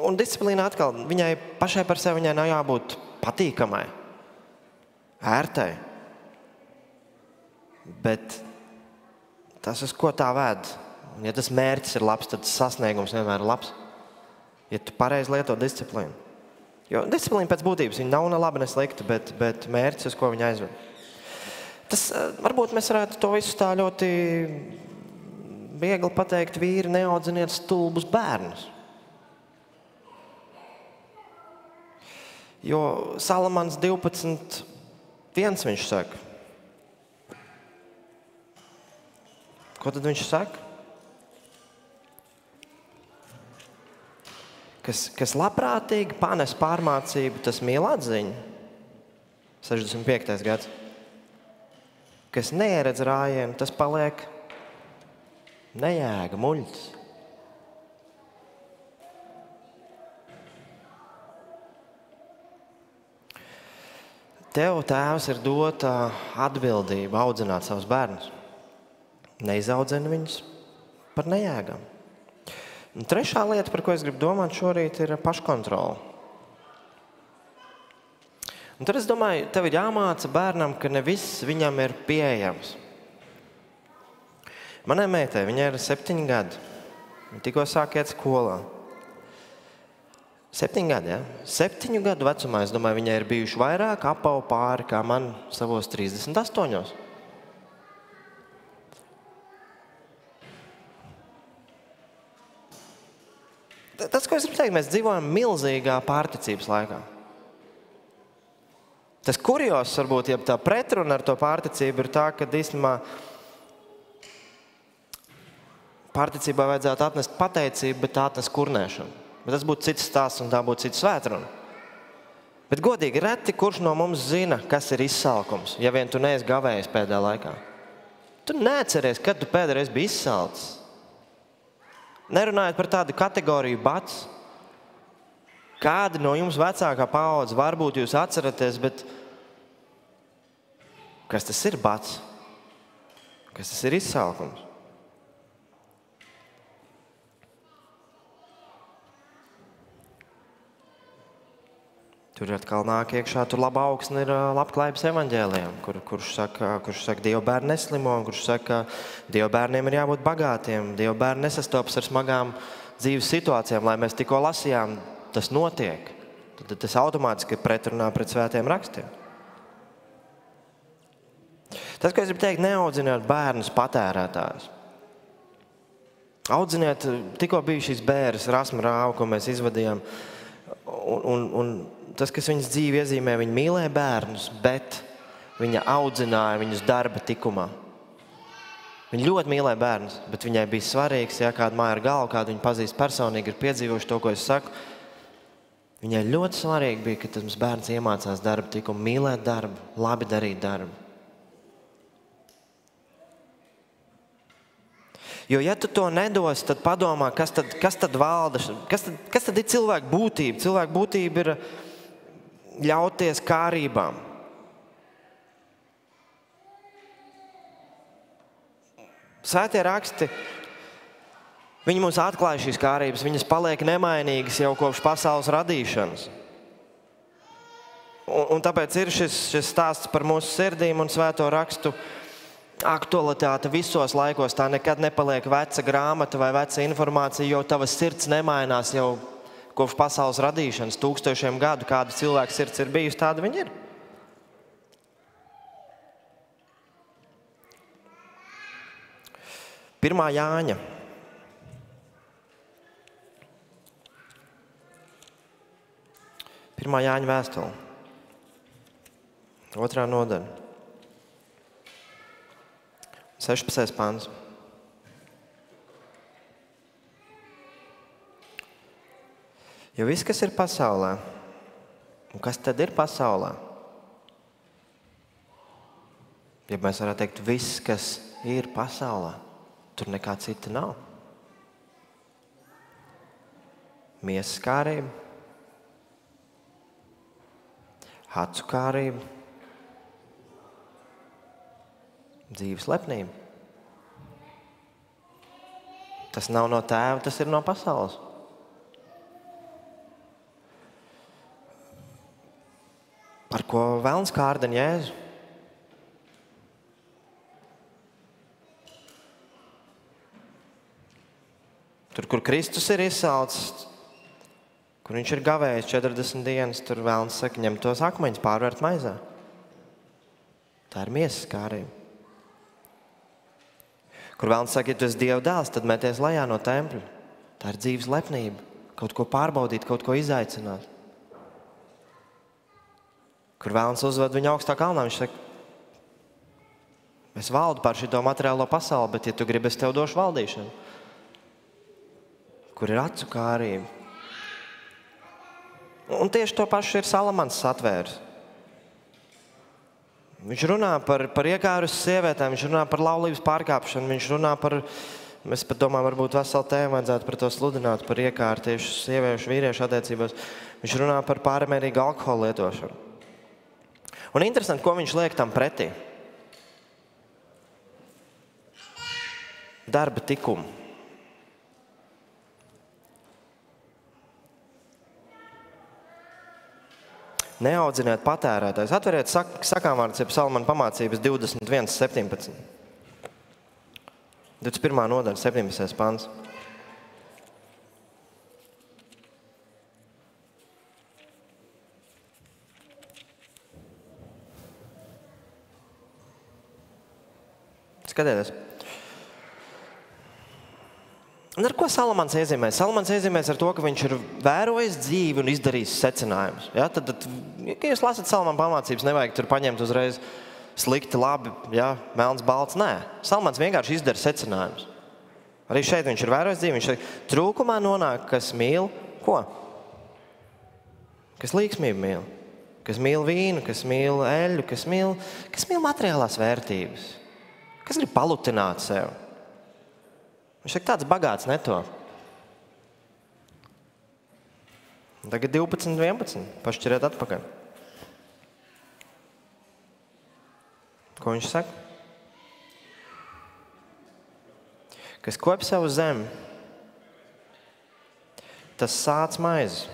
Un disciplīna atkal, viņai pašai par sevi viņai nav jābūt patīkamai, ērtai. Bet tas, uz ko tā ved, un ja tas mērķis ir labs, tad sasniegums vienmēr ir labs. Ja tu pareizi lieto disciplīnu. Jo disciplīna pēc būtības, viņa nav ne laba, ne slikta, bet mērķis, uz ko viņa aizved. Tas, varbūt mēs varētu to visu tā ļoti viegli pateikt, vīri, neaudziniet stulbus bērnus. Jo Salamans 12.1 viņš saka. Ko tad viņš saka? Kas labprātīgi panes pārmācību, tas mīl atziņu. 65. gads. Kas neieredz rājienu, tas paliek nejēga, muļķis. Tev, tēvs, ir dota atbildība audzināt savus bērnus. Neizaudzini viņus par nejēgām. Un trešā lieta, par ko es gribu domāt šorīt, ir paškontrola. Un tad es domāju, tev ir jāmāca bērnam, ka ne viss viņam ir pieejams. Manai meitai, viņai ir 7 gadi. Viņa tikko sāk iet skolā. 7 gadi, ja? 7 gadu vecumā, es domāju, viņai ir bijuši vairāk apau pāri kā man savos 38. Tas, ko es gribu teikt, mēs dzīvojam milzīgā pārticības laikā. Tas kurjos, varbūt, ja tā pretruna ar to pārticību ir tā, ka īstenībā pārticībā vajadzētu atnest pateicību, bet tā atnest kurnēšanu. Bet tas būtu cits stāsts un tā būtu cits svētruna. Bet godīgi, reti kurš no mums zina, kas ir izsalkums, ja vien tu neesi gavējis pēdējā laikā. Tu neatceries, kad tu pēdējais biji izsalcis. Nerunājot par tādu kategoriju bats. Kādi no jums vecākā paudze varbūt jūs atceraties, bet kas tas ir bats? Kas tas ir izsalkums? Tur atkal nāk iekšā, tur laba augsne ir labklājības evaņģēlijam, kurš saka, Dieva bērni neslimo, kurš saka, Dieva bērniem ir jābūt bagātiem, Dieva bērni nesastopas ar smagām dzīves situācijām, lai mēs tikko lasījām, tas notiek. Tad tas automātiski ir pretrunā pret svētiem rakstiem. Tas, ko es gribu teikt, neaudziniet bērnus patērētājus. Audziniet, tikko bija šīs bēres, rasma rāva, ko mēs izvadījām, un tas, kas viņas dzīvi iezīmē, viņa mīlēja bērnus, bet viņa audzināja viņus darba tikumā. Viņa ļoti mīlēja bērnus, bet viņai bija svarīgs, ja kāda māja ar galvu, kādu viņa pazīst personīgi, ir piedzīvojuši to, ko es saku. Viņai ļoti svarīgi bija, ka tas bērns iemācās darba tikumu, mīlēt darbu, labi darīt darbu. Jo, ja tu to nedos, tad padomā, kas tad valda, kas tad ir cilvēka būtība? Cilvēka būtība ir ļauties kārībām. Svētie raksti, viņi mums atklāja šīs kārības, viņas paliek nemainīgas jau kopš pasaules radīšanas. Un tāpēc ir šis stāsts par mūsu sirdīm un svēto rakstu aktualitāte visos laikos. Tā nekad nepaliek veca grāmata vai veca informācija, jo tava sirds nemainās jau kopš pasaules radīšanas, tūkstošiem gadu. Kāda cilvēka sirds ir bijusi, tāda viņa ir. Pirmā Jāņa. Pirmā Jāņa vēstule. 2. nodaļa. 16. pants. Jo viss, kas ir pasaulē, un kas tad ir pasaulē? Ja mēs varētu teikt, viss, kas ir pasaulē, tur nekā cita nav. Miesas kārība, acu kārība, dzīves lepnība. Tas nav no tēva, tas ir no pasaules. Par ko velns kārdina Jēzu? Tur, kur Kristus ir izsalcis, kur viņš ir gavējis 40 dienas, tur velns saka, ņem tos akmeņus, pārvērt maizē. Tā ir miesas kārība. Kur velns saka, ja tu esi Dieva dēls, tad meties lejā no tempļa. Tā ir dzīves lepnība. Kaut ko pārbaudīt, kaut ko izaicināt. Kur velns uzved viņu augstā kalnā, viņš saka, es valdu pār šito materiālo pasauli, bet ja tu gribi, es tev došu valdīšanu. Kur ir acu kārība. Un tieši to pašu ir Salamans atvērs. Viņš runā par iekārus sievietēm, viņš runā par laulības pārkāpšanu, viņš runā par, mēs pat domājam, varbūt veselu tēmu vajadzētu par to sludināt, par iekāru tieši sieviešu, vīriešu attiecībās. Viņš runā par pārmērīgu alkohola lietošanu. Un interesanti, ko viņš liek tam pretī. Darba tikumu. Neaudziniet patērētājs. Atveriet sakāmvārds, jeb Salamana pamācības 21:17. 21. nodaļa, 17. pants. Skatieties. Un ar ko Salamans iezīmēs? Salamans iezīmēs ar to, ka viņš ir vērojis dzīvi un izdarījis secinājumus. Ja? Tad, ja jūs lasat Salamana pamācības, nevajag tur paņemt uzreiz slikti, labi, ja? Melns, balts. Nē, Salamans vienkārši izdara secinājumus. Arī šeit viņš ir vērojis dzīvi. Viņš ir trūkumā nonāk, kas mīl ko? Kas līgsmību mīl. Kas mīl vīnu, kas mīl eļļu, kas mīl materiālās vērtības. Kas grib palutināt sev. Viņš ir tāds bagāts netop. Tagad 12:11. Pašķiriet atpakaļ. Ko viņš saka? Kas kop savu zemi, tas sāc maizi.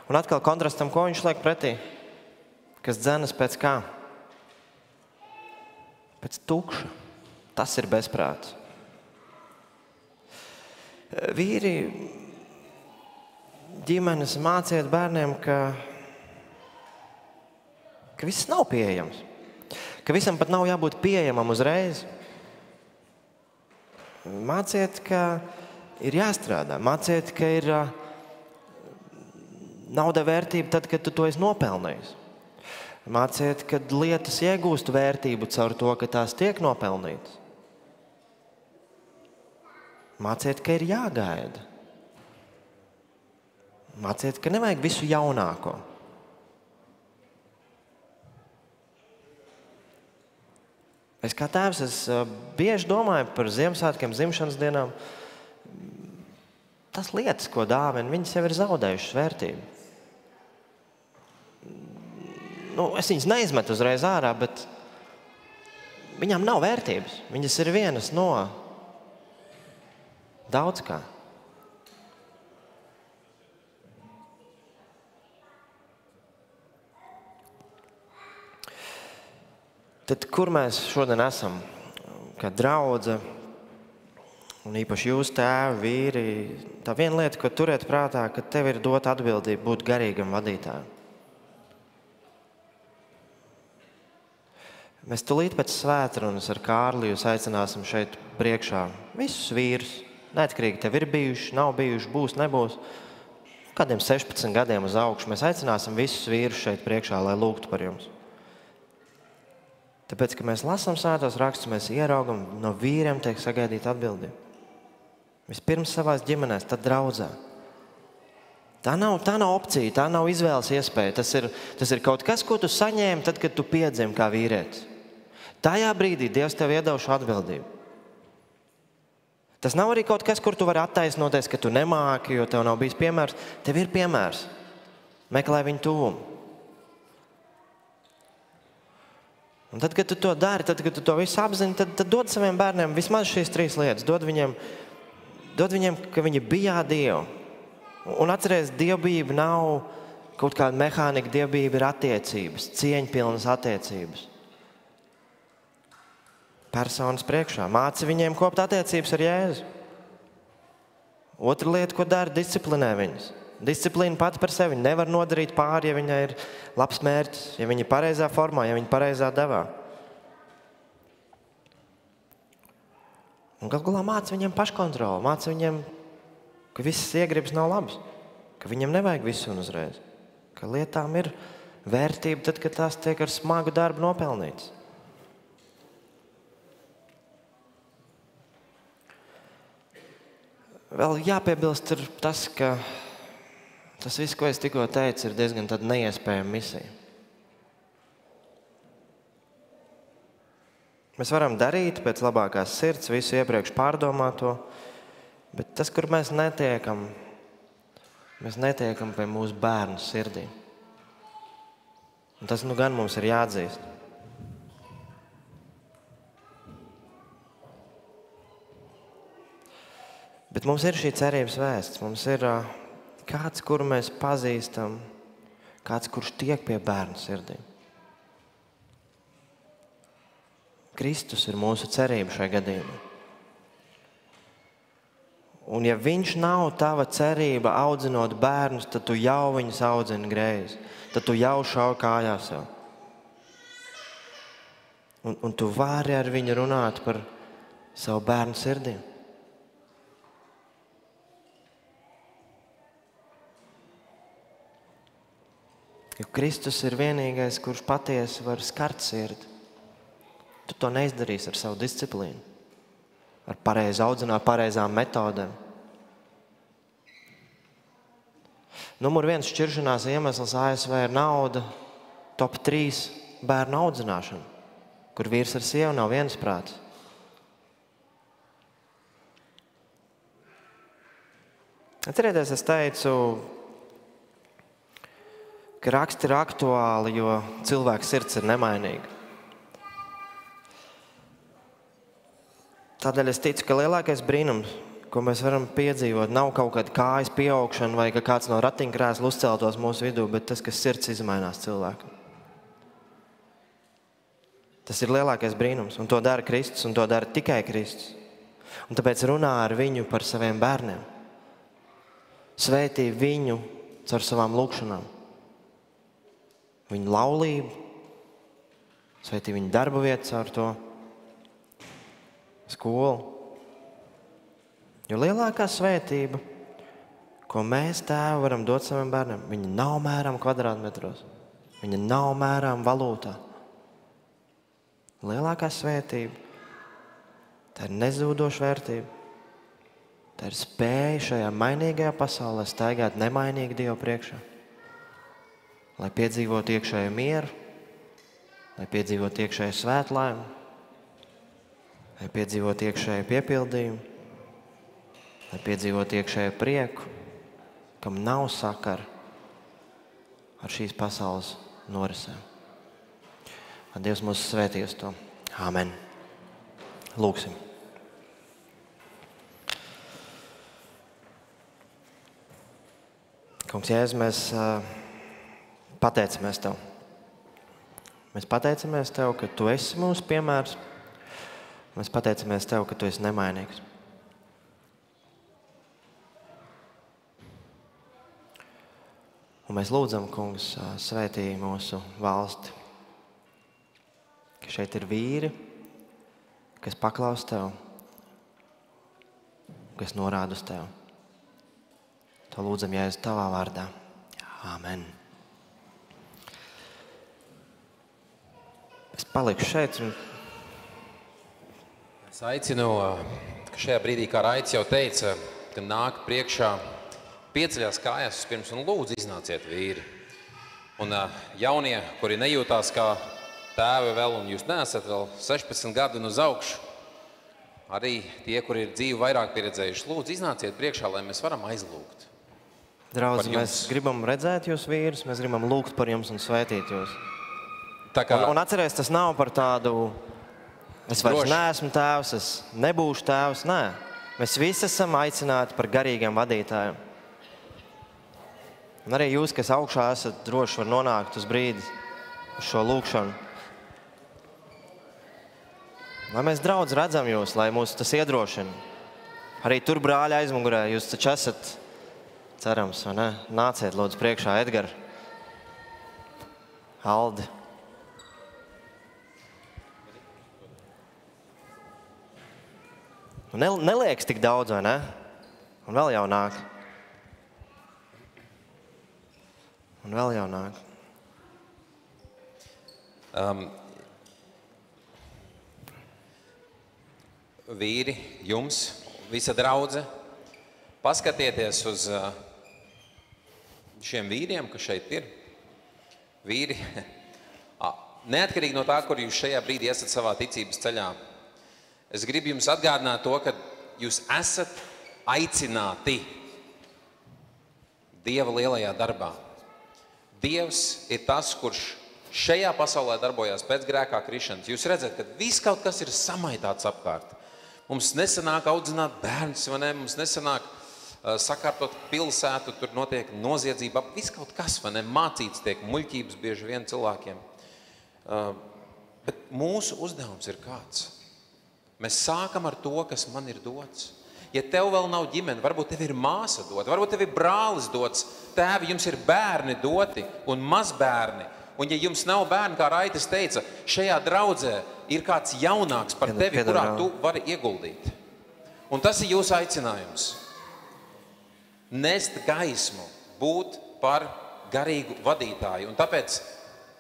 Un atkal kontrastam, ko viņš liek pretī? Kas dzenas pēc kā? Pēc tukša. Tas ir bezprāts. Vīri, ģimenes, māciet bērniem, ka viss nav pieejams. Ka visam pat nav jābūt pieejamam uzreiz. Māciet, ka ir jāstrādā. Māciet, ka ir nauda vērtība tad, kad tu to esi nopelnījis. Māciet, ka lietas iegūst vērtību caur to, ka tās tiek nopelnītas. Māciet, ka ir jāgaida. Māciet, ka nevajag visu jaunāko. Es kā tēvs, es bieži domāju par Ziemassvētkiem, dzimšanas dienām. Tas lietas, ko dāvina, viņas jau ir zaudējušas vērtību. Es viņas neizmetu uzreiz ārā, bet viņām nav vērtības. Viņas ir vienas no daudz kā. Tad, kur mēs šodien esam? Kā draudze, un īpaši jūs, tēvi, vīri, tā viena lieta, ko turiet prātā, ka tev ir dota atbildība būt garīgam vadītājam. Mēs tūlīt pēc svētrunas ar Kārli jūs aicināsim šeit priekšā visus vīrus. Neatkarīgi tev ir bijuši, nav bijuši, būs, nebūs. Kādiem 16 gadiem uz augšu mēs aicināsim visus vīrus šeit priekšā, lai lūgtu par jums. Tāpēc, ka mēs lasām svētos rakstus, mēs ieraugam, no vīriem tiek sagaidīta atbildība. Vispirms savās ģimenēs, tad draudzē. Tā nav opcija, tā nav izvēles iespēja. Tas ir kaut kas, ko tu saņēmi tad, kad tu piedzimi kā vīrietis. Tajā brīdī Dievs tev iedeva šo atbildību. Tas nav arī kaut kas, kur tu vari attaisnoties, ka tu nemāki, jo tev nav bijis piemērs. Tev ir piemērs. Meklē viņu tuvumu. Un tad, kad tu to dari, tad, kad tu to visu apzini, tad dod saviem bērniem vismaz šīs 3 lietas. Dod viņiem, ka viņi bijā Dievu. Un atceries, dievbijība nav kaut kāda mehānika, dievbijība ir attiecības, cieņpilnas attiecības. Personas priekšā. Māci viņiem kopt attiecības ar Jēzu. Otra lieta, ko dara, disciplinē viņus. Disciplīna pati par sevi nevar nodarīt pāri, ja viņai ir labs mērķis, ja viņa ir pareizā formā, ja viņa ir pareizā devā. Un galu galā māci viņiem paškontroli, māci viņiem, ka visas iegribas nav labas, ka viņam nevajag visu un uzreiz, ka lietām ir vērtība tad, kad tās tiek ar smagu darbu nopelnītas. Vēl jāpiebilst ir tas, ka tas viss, ko es tikko teicu, ir diezgan tāda neiespējama misija. Mēs varam darīt pēc labākās sirds, visu iepriekš pārdomāto, bet tas, kur mēs netiekam pie mūsu bērnu sirdī. Un tas gan mums ir jāatzīst. Bet mums ir šī cerības vēsts. Mums ir kāds, kuru mēs pazīstam, kāds, kurš tiek pie bērnu sirdī. Kristus ir mūsu cerība šajā gadījumā. Un ja viņš nav tava cerība audzinot bērnus, tad tu jau viņus audzini greizi. Tad tu jau šauj kājās jau. Un tu vari ar viņu runāt par savu bērnu sirdīm. Jo Kristus ir vienīgais, kurš patiesi var skart sirdi. Tu to neizdarīsi ar savu disciplīnu, ar pareizi audzināt, pareizām metodēm. Numur 1 šķiršanās iemesls ASV ir nauda, top 3 bērnu audzināšana, kur vīrs ar sievu nav viensprātis. Atcerieties, es teicu, ka raksti ir aktuāli, jo cilvēka sirds ir nemainīga. Tādēļ es ticu, ka lielākais brīnums, ko mēs varam piedzīvot. Nav kaut kāda kājas pieaugšana vai ka kāds no ratiņkrēsla uzceltos mūsu vidū, bet tas, kas sirds izmainās cilvēku. Tas ir lielākais brīnums, un to dara Kristus, un to dara tikai Kristus. Un tāpēc runā ar viņu par saviem bērniem. Svētī viņu caur savām lūkšanām. Viņu laulību, svētī viņu darba vietu caur to, skolu. Jo lielākā svētība, ko mēs tēvi varam dot saviem bērniem, viņa nav mērām kvadrātmetros, viņa nav mērām valūtā. Lielākā svētība, tā ir nezūdoša vērtība. Tā ir spēja šajā mainīgajā pasaulē staigāt nemainīgi Dievu priekšā. Lai piedzīvotu iekšēju mieru, lai piedzīvotu iekšēju svētlaimu, lai piedzīvotu iekšēju piepildījumu, lai piedzīvotu iekšēju prieku, kam nav sakara ar šīs pasaules norisēm. Lai Dievs mūs svētī uz to. Āmen. Lūksim. Kungs, Jēzus, mēs pateicamies Tev. Mēs pateicamies Tev, ka Tu esi mūsu piemērs. Mēs pateicamies Tev, ka Tu esi nemainīgs. Un mēs lūdzam, Kungs, svētī mūsu valsti. Ka šeit ir vīri, kas paklaus Tev, kas norāda uz Tev. To lūdzam, Jēzus, Tavā vārdā. Āmen. Es palikšu šeit. Es aicinu, ka šajā brīdī, kā Raids jau teica, ka nāk priekšā, pieceļās kājās pirms un lūdzu iznāciet vīri. Un jaunie, kuri nejūtās kā tēvi vēl, un jūs neesat vēl 16 gadu un uz augšu, arī tie, kuri ir dzīvi vairāk pieredzējuši, lūdzu iznāciet priekšā, lai mēs varam aizlūgt. Draudzi, mēs gribam redzēt jūs vīrus, mēs gribam lūgt par jums un svētīt jūs. Un atceries, tas nav par tādu, es vairs neesmu tēvs, es nebūšu tēvs, nē. Mēs visi esam aicināti par garīgiem vadītājiem. Un arī jūs, kas augšā esat, droši var nonākt uz brīdi uz šo lūkšanu. Lai mēs draudz redzam jūs, lai mūs tas iedrošina. Arī tur brāļi aizmugurē, jūs taču esat cerams, vai ne? Nāciet, lūdzu, priekšā, Edgar, Aldi. Neliekas tik daudz, vai ne? Un vēl jau nāk. Un vēl jau nāk. Vīri, jums, visa draudze, paskatieties uz šiem vīriem, kas šeit ir. Vīri, neatkarīgi no tā, kur jūs šajā brīdī esat savā ticības ceļā, es gribu jums atgādināt to, ka jūs esat aicināti Dieva lielajā darbā. Dievs ir tas, kurš šajā pasaulē darbojās pēc grēkā krišanas. Jūs redzat, ka viss kaut kas ir samaitāts apkārt. Mums nesanāk audzināt bērns, vai ne? Mums nesanāk sakārtot pilsētu, tur notiek noziedzība, viss kaut kas, vai ne? Mācīts tiek muļķības bieži vien cilvēkiem. Bet mūsu uzdevums ir kāds. Mēs sākam ar to, kas man ir dots. Ja tev vēl nav ģimene, varbūt tev ir māsa dota, varbūt tev ir brālis dots, tēvi, jums ir bērni doti un mazbērni. Un ja jums nav bērni, kā Raitis teica, šajā draudzē ir kāds jaunāks par tevi, kurā tu vari ieguldīt. Un tas ir jūsu aicinājums. Nest gaismu, būt par garīgu vadītāju. Un tāpēc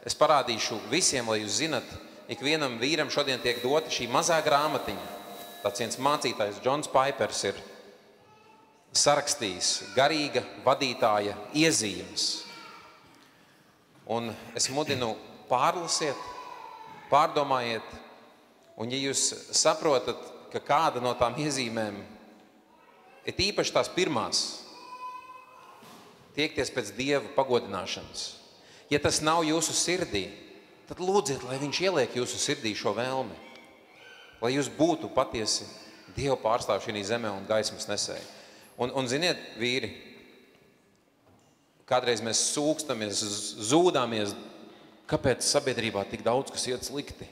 es parādīšu visiem, lai jūs zinat, ikvienam vīram šodien tiek dota šī mazā grāmatiņa. Tāds viens mācītājs, Džons Paipers, ir sarakstījis garīga vadītāja iezīmes. Un es mudinu pārlasiet, pārdomājiet, un ja jūs saprotat, ka kāda no tām iezīmēm ir īpaši tās pirmās, tiekties pēc Dieva pagodināšanas. Ja tas nav jūsu sirdī, tad lūdziet, lai viņš ieliek jūsu sirdī šo vēlmi. Lai jūs būtu patiesi Dievu pārstāv šī zemē un gaismas nesēja. Un ziniet, vīri, kādreiz mēs sūkstamies, zūdāmies, kāpēc sabiedrībā tik daudz, kas iet slikti.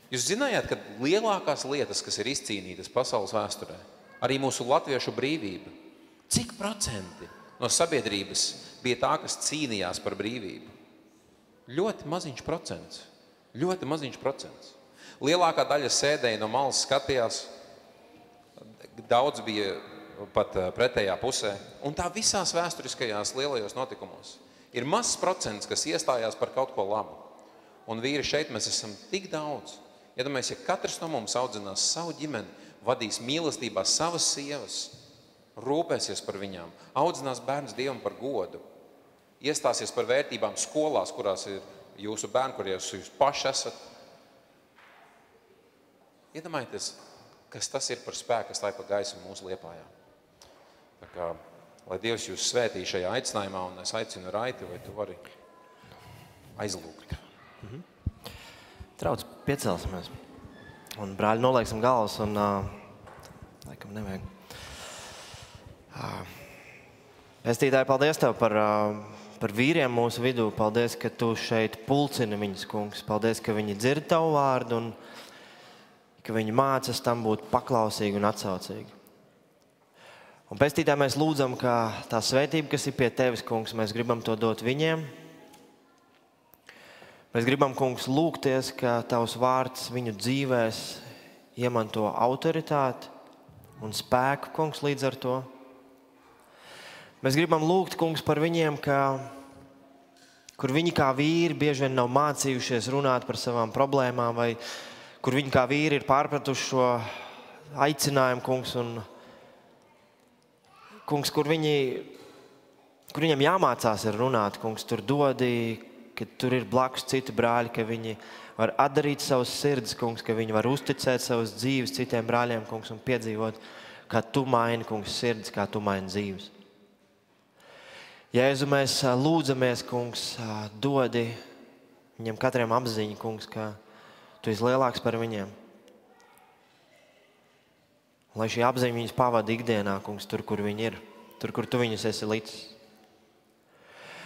Jūs zinājāt, ka lielākās lietas, kas ir izcīnītas pasaules vēsturē, arī mūsu latviešu brīvība, cik procenti no sabiedrības bija tā, kas cīnījās par brīvību? Ļoti maziņš procents. Ļoti maziņš procents. Lielākā daļa sēdēja no malas, skatījās, daudz bija pat pretējā pusē. Un tā visās vēsturiskajās lielajos notikumos ir mazs procents, kas iestājās par kaut ko labu. Un vīri, šeit mēs esam tik daudz. Iedomājies, ja katrs no mums audzinās savu ģimeni, vadīs mīlestībā savas sievas, rūpēsies par viņām, audzinās bērns Dievam par godu, iestāsies par vērtībām skolās, kurās ir jūsu bērni, kurās jūs paši esat. Iedomājieties, kas tas ir par spēku, kas lai pa gaismu mūsu Liepājā. Tā kā, lai Dievs jūs svētī šajā aicinājumā, un es aicinu Raiti, vai tu vari aizlūgt. Trauc, piecelsimies. Un brāļi nolieksim galvas, un laikam nevajag. Pestītāji, paldies Tev par vīriem mūsu vidū. Paldies, ka Tu šeit pulcini viņus, kungs. Paldies, ka viņi dzird Tavu vārdu un ka viņi mācas tam būt paklausīgi un atsaucīgi. Un pestītāji, mēs lūdzam, ka tā svētība, kas ir pie Tevis, kungs, mēs gribam to dot viņiem. Mēs gribam, kungs, lūgties, ka Tavs vārds viņu dzīvēs iemanto autoritāti un spēku, kungs, līdz ar to. Mēs gribam lūgt, kungs, par viņiem, kur viņi kā vīri bieži vien nav mācījušies runāt par savām problēmām, vai kur viņi kā vīri ir pārpratuši šo aicinājumu, kungs, un kungs, kur viņiem jāmācās ir runāt, kungs, tur dodi, ka tur ir blakus citi brāļi, ka viņi var atdarīt savus sirds, kungs, ka viņi var uzticēt savus dzīves citiem brāļiem, kungs, un piedzīvot, kā Tu maini, kungs, sirds, kā Tu maini dzīves. Jēzu, mēs lūdzamies, kungs, dodi viņiem katriem apziņu, kungs, ka Tu esi lielāks par viņiem. Lai šī apziņa viņus pavada ikdienā, kungs, tur, kur viņi ir, tur, kur Tu viņus esi licis.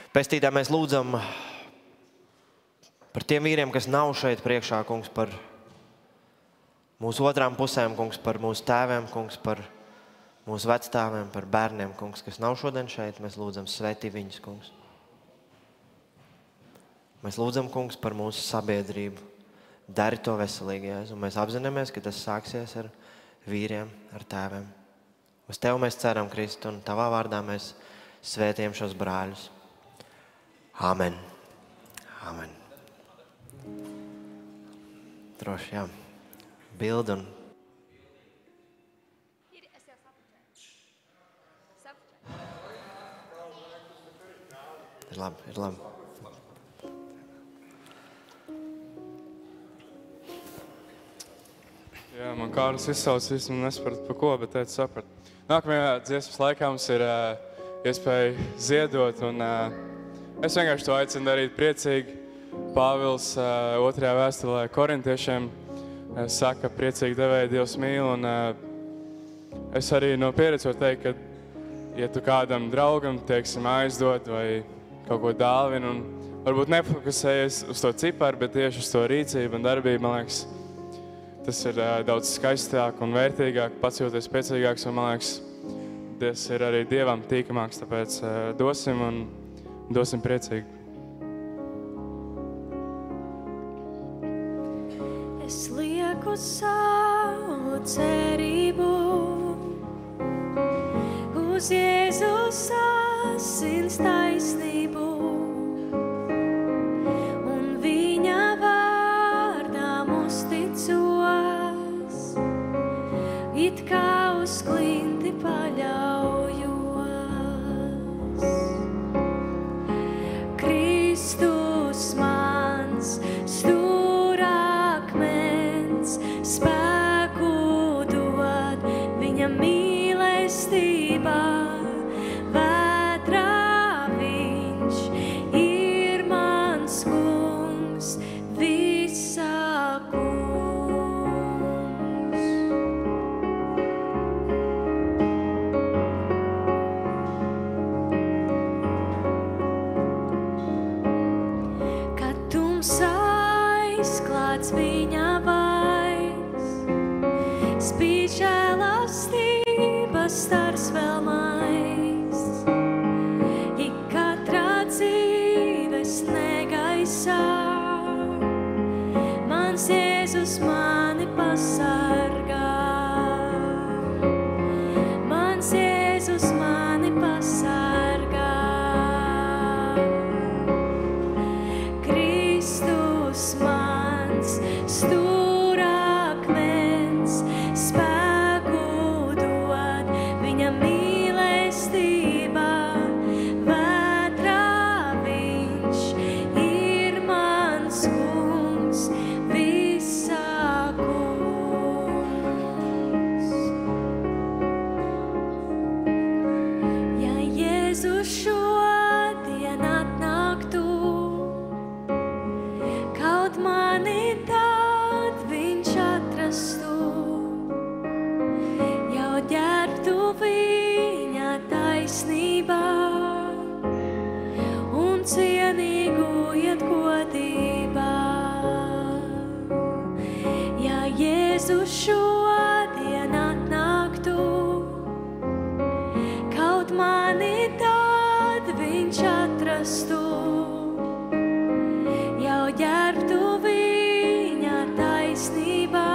Pestītāji, mēs lūdzam par tiem vīriem, kas nav šeit priekšā, kungs, par mūsu otrām pusēm, kungs, par mūsu tēviem, kungs, par mūsu vecstāviem, par bērniem, kungs, kas nav šodien šeit. Mēs lūdzam svētī viņus, kungs. Mēs lūdzam, kungs, par mūsu sabiedrību. Dari to veselīgi, Jēzu. Mēs apzināmies, ka tas sāksies ar vīriem, ar tēviem. Uz Tev mēs ceram, Kristu, un Tavā vārdā mēs svētījam šos brāļus. Āmen. Āmen. Droši, jā. Bildi un... Ir labi, ir labi. Jā, man Kārlis izsauc visu, un nesapratu pa ko, bet teicu saprat. Nākamajā dziesmas laikā mums ir iespēja ziedot, un es vienkārši to aicinu darīt priecīgi. Pāvils 2. vēstulē korintiešiem saka, priecīgi devēji Dievs mīl, un es arī no pieredzes varu teikt, ka ja tu kādam draugam, teiksim, aizdod vai kaut ko dāvini, un varbūt nefokusējies uz to ciparu, bet tieši uz to rīcību un darbību, man liekas, tas ir daudz skaistāk un vērtīgāk, pats jūties priecīgāks, un man liekas, tas ir arī Dievam tīkamāks, tāpēc dosim un dosim priecīgi. Es lieku savu cerību uz Jēzus asins taisnību un viņa vārdām uzticos, it kā uz klinti paļaujos. Kristus mans stūrakmens, spēku dod viņa mīlestībā. Vētrā viņš ir mans kungs, visa kungs. spīd žēlastības stars vēl mais. Ik katrā dzīves negaisā, mans Jēzus mani pasargā. Mans Jēzus mani pasargā. Kristus mans stūrakmens, spēku dod viņa mīlestībā. Vētrā viņš ir mans kungs, visā kungs. Ja Jēzus šodien atnāktu, kaut mani tad viņš atrastu, jau ģērbtu viņa taisnībā un cienīgu iet godībā. Ja Jēzus šodien atnāktu, kaut mani tad viņš atrastu, jau ģērbtu viņa taisnībā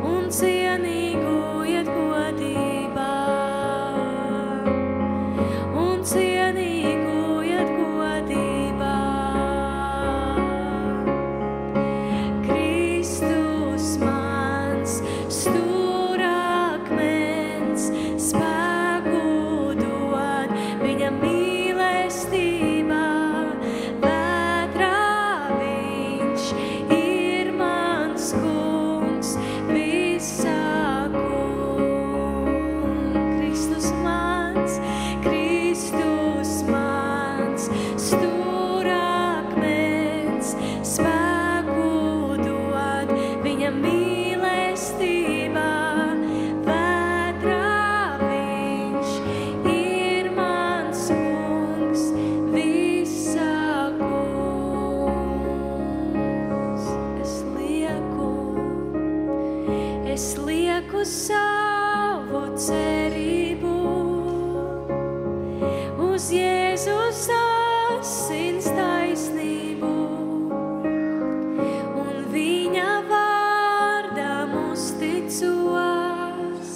un cienīgu iet godībā. Un cienīgu iet godībā. Kristus mans stūrakmens, spēku dod viņa mīlestībā. Vētrā viņš ir mans kungs, visā kungs. Kristus mans stūrakmens, spēku dod viņa mīlestībā. Vētrā viņš ir mans kungs, visā kungs. Es lieku savu cerību uz Jēzus asins taisnību, un viņa vārdam uzticos,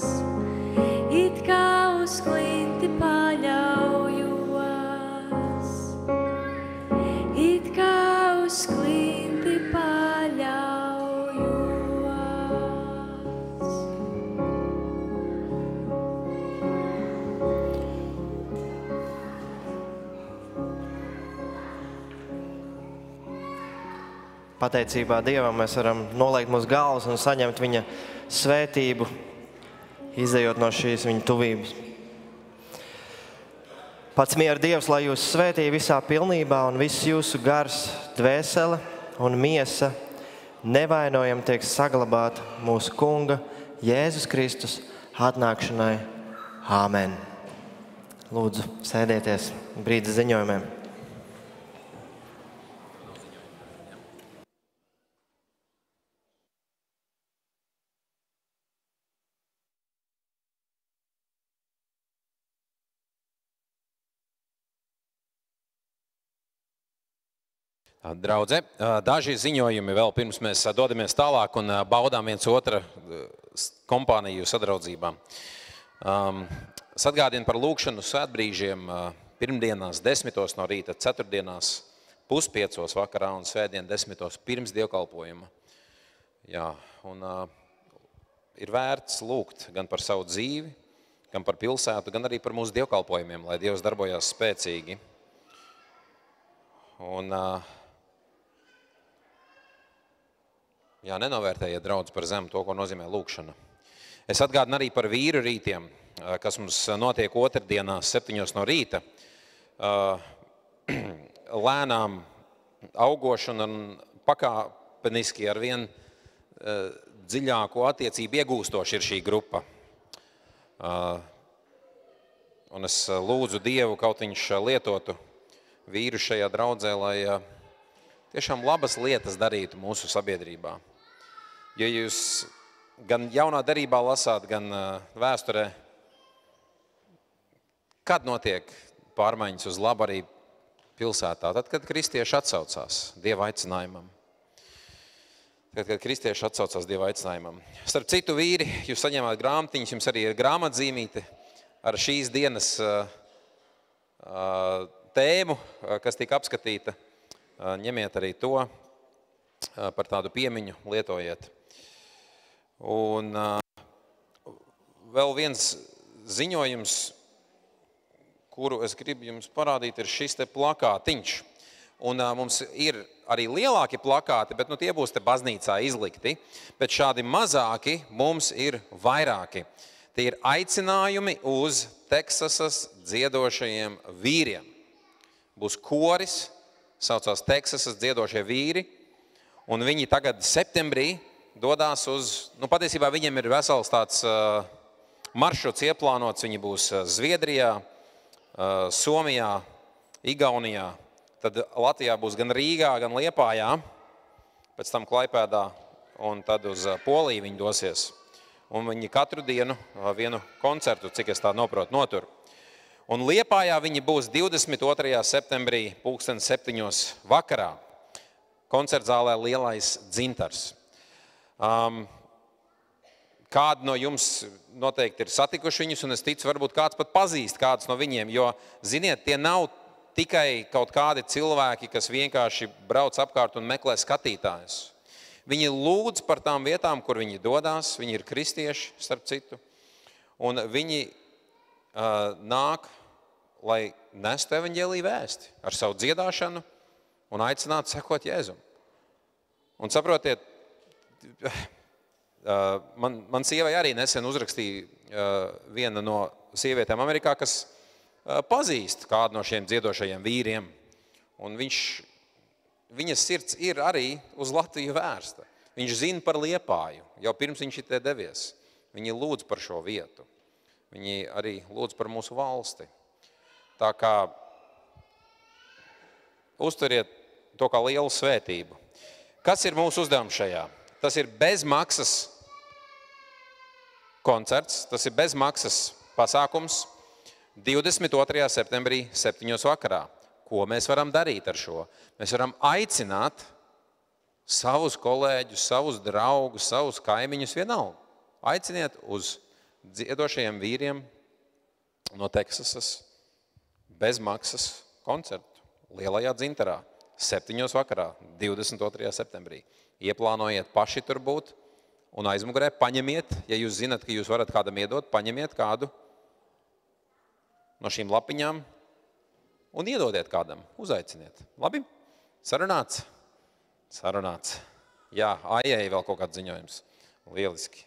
it kā uz klinti paļaujos. It kā uz klinti paļaujos. Pateicībā Dievam mēs varam noliekt mūsu galvas un saņemt viņa svētību, izejot no šīs viņa tuvības. Pats miera Dievs, lai jūs svētī visā pilnībā un viss jūsu gars, dvēsele un miesa nevainojam tiek saglabāta mūsu Kunga Jēzus Kristus atnākšanai. Āmen. Lūdzu, sēdieties brīdis ziņojumiem. Draudze, daži ziņojumi vēl pirms mēs dodamies tālāk un baudām viens otra kompāniju sadraudzībā. Atgādinu par lūkšanu svētbrīžiem pirmdienās 10 no rīta, ceturtdienās 4:30 vakarā un svētdien 10 pirms dievkalpojuma. Jā, un ir vērts lūgt gan par savu dzīvi, gan par pilsētu, gan arī par mūsu dievkalpojumiem, lai Dievs darbojās spēcīgi. Un jā, nenovērtējiet, draudz, par zemu to, ko nozīmē lūkšana. Es atgādinu arī par vīru rītiem, kas mums notiek otrdienās 7 no rīta. Lēnām augošana un pakāpeniski ar vien dziļāko attiecību iegūstoši ir šī grupa. Un es lūdzu Dievu, kaut viņš lietotu vīru šajā draudzē, lai tiešām labas lietas darītu mūsu sabiedrībā. Ja jūs gan jaunā derībā lasāt, gan vēsturē, kad notiek pārmaiņas uz labu arī pilsētā? Tad, kad kristieši atsaucās Dieva aicinājumam. Kad kristieši atsaucās Dieva aicinājumam. Starp citu, vīri, jūs saņemāt grāmatiņas, jums arī ir grāmatzīmīte ar šīs dienas tēmu, kas tika apskatīta. Ņemiet arī to, par tādu piemiņu lietojiet. Un vēl viens ziņojums, kuru es gribu jums parādīt, ir šis te plakātiņš. Un mums ir arī lielāki plakāti, bet tie būs te baznīcā izlikti. Bet šādi mazāki mums ir vairāki. Tie ir aicinājumi uz Teksasas dziedošajiem vīriem. Būs koris, saucās Teksasas dziedošie vīri. Un viņi tagad septembrī dodās uz, patiesībā viņiem ir vesels tāds maršruts ieplānots. Viņi būs Zviedrijā, Somijā, Igaunijā. Tad Latvijā būs gan Rīgā, gan Liepājā, pēc tam Klaipēdā, un tad uz Poliju viņi dosies. Un viņi katru dienu vienu koncertu, cik es tā noprotu, notur. Un Liepājā viņi būs 22. septembrī 7:00 vakarā. Koncertzālē Lielais dzintars. Kādi no jums noteikti ir satikuši viņus, un es ticu, varbūt kāds pat pazīst kādus no viņiem, jo, ziniet, tie nav tikai kaut kādi cilvēki, kas vienkārši brauc apkārt un meklē skatītājus. Viņi lūdz par tām vietām, kur viņi dodās, viņi ir kristieši, starp citu, un viņi nāk, lai nestu evaņģēliju vēsti ar savu dziedāšanu un aicinātu sekot Jēzum. Un saprotiet, man sievai arī nesen uzrakstīja viena no sievietēm Amerikā, kas pazīst kādu no šiem dziedošajiem vīriem. Un viņas sirds ir arī uz Latviju vērsta. Viņš zina par Liepāju, jau pirms viņš ir te devies. Viņi lūdz par šo vietu. Viņi arī lūdz par mūsu valsti. Tā kā uztveriet to kā lielu svētību. Kas ir mūsu uzdevums šajā? Tas ir bezmaksas koncerts, tas ir bezmaksas pasākums 22. septembrī 7:00 vakarā. Ko mēs varam darīt ar šo? Mēs varam aicināt savus kolēģus, savus draugus, savus kaimiņus vienalga. Aiciniet uz dziedošajiem vīriem no Teksasas bezmaksas koncertu Lielajā dzintarā 7:00 vakarā 22. septembrī. Ieplānojiet paši tur būt un aizmugurē paņemiet, ja jūs zinat, ka jūs varat kādam iedot, paņemiet kādu no šīm lapiņām un iedodiet kādam, uzaiciniet. Labi? Sarunāts? Sarunāts. Jā, Aijai vēl kaut kāds ziņojums. Lieliski.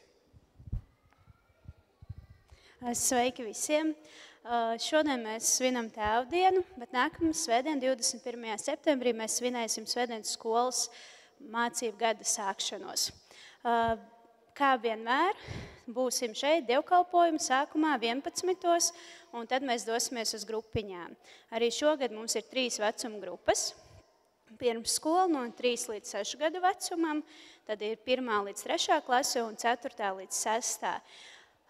Sveiki visiem. Šodien mēs svinam Tēvdienu, bet nākamā svētdien, 21. septembrī, mēs svinēsim Svētdienas skolas mācību gada sākšanos. Kā vienmēr, būsim šeit dievkalpojuma sākumā 11. un tad mēs dosimies uz grupiņām. Arī šogad mums ir 3 vecuma grupas. Pirms skola no 3 līdz 6 gadu vecumam, tad ir 1. līdz 3. klase un 4. līdz 6.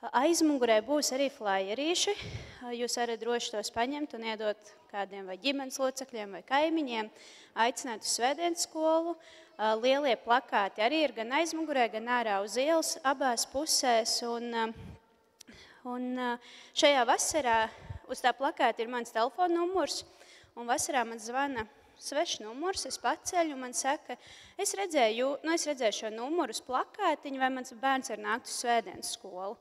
Aizmugurē būs arī flyerīši. Jūs varat droši tos paņemt un iedot kādiem vai ģimenes locekļiem vai kaimiņiem, aicināt uz Svētdienas skolu. Lielie plakāti arī ir gan aizmugurē, gan ārā uz ielas abās pusēs. Un šajā vasarā uz tā plakāta ir mans telefona numurs, un vasarā man zvana svešs numurs, es paceļu, un man saka, es redzēju šo numuru uz plakātiņu, vai mans bērns var nākt uz Svētdienas skolu.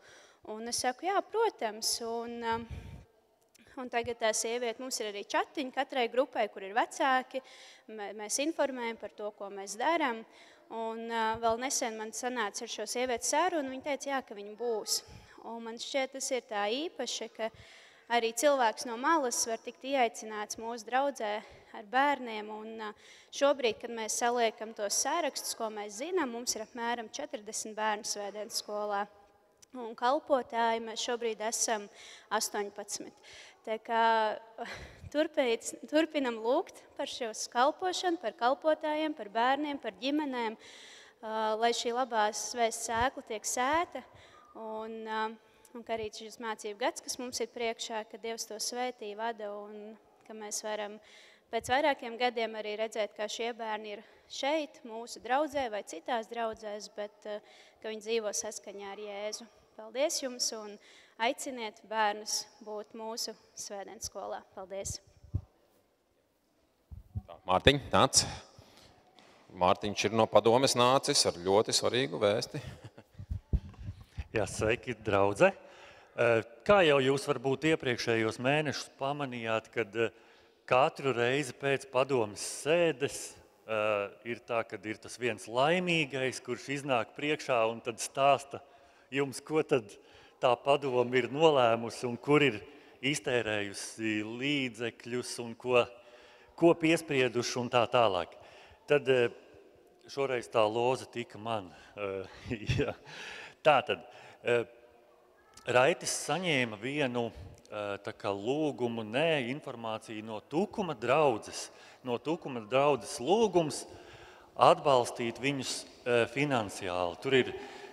Un es saku, jā, protams, un tagad tā sieviete, mums ir arī čatiņi katrai grupai, kur ir vecāki, mēs informējam par to, ko mēs darām, un vēl nesen man sanāca ar šo sievieti sarunu, un viņa teica, jā, ka viņa būs. Un man šķiet, tas ir tā īpaši, ka arī cilvēks no malas var tikt ieaicināts mūsu draudzē ar bērniem, un šobrīd, kad mēs saliekam tos sārakstus, ko mēs zinām, mums ir apmēram 40 bērnu Svētdienas skolā. Un kalpotāji mēs šobrīd esam 18. Tā kā turpinam lūgt par šo kalpošanu, par kalpotājiem, par bērniem, par ģimenēm. lai šī labās vēsts sēkla tiek sēta, un ka arī šis mācību gads, kas mums ir priekšā, ka Dievs to svētī, vada, un ka mēs varam pēc vairākiem gadiem arī redzēt, kā šie bērni ir šeit, mūsu draudzē vai citās draudzēs, bet ka viņi dzīvo saskaņā ar Jēzu. Paldies jums un aiciniet bērnus būt mūsu svētdienas skolā. Paldies! Mārtiņ, nāc. Mārtiņš ir no padomes nācis ar ļoti svarīgu vēsti. Jā, sveiki, draudze. Kā jau jūs varbūt iepriekšējos mēnešus pamanījāt, kad katru reizi pēc padomes sēdes ir tā, kad ir tas viens laimīgais, kurš iznāk priekšā un tad stāsta jums, ko tad tā padome ir nolēmusi un kur ir iztērējusi līdzekļus un ko piesprieduši un tā tālāk. Tad šoreiz tā loza tika man. Tātad, Raitis saņēma vienu tā kā lūgumu, informāciju no Tukuma draudzes. No Tukuma draudzes lūgums atbalstīt viņus finansiāli.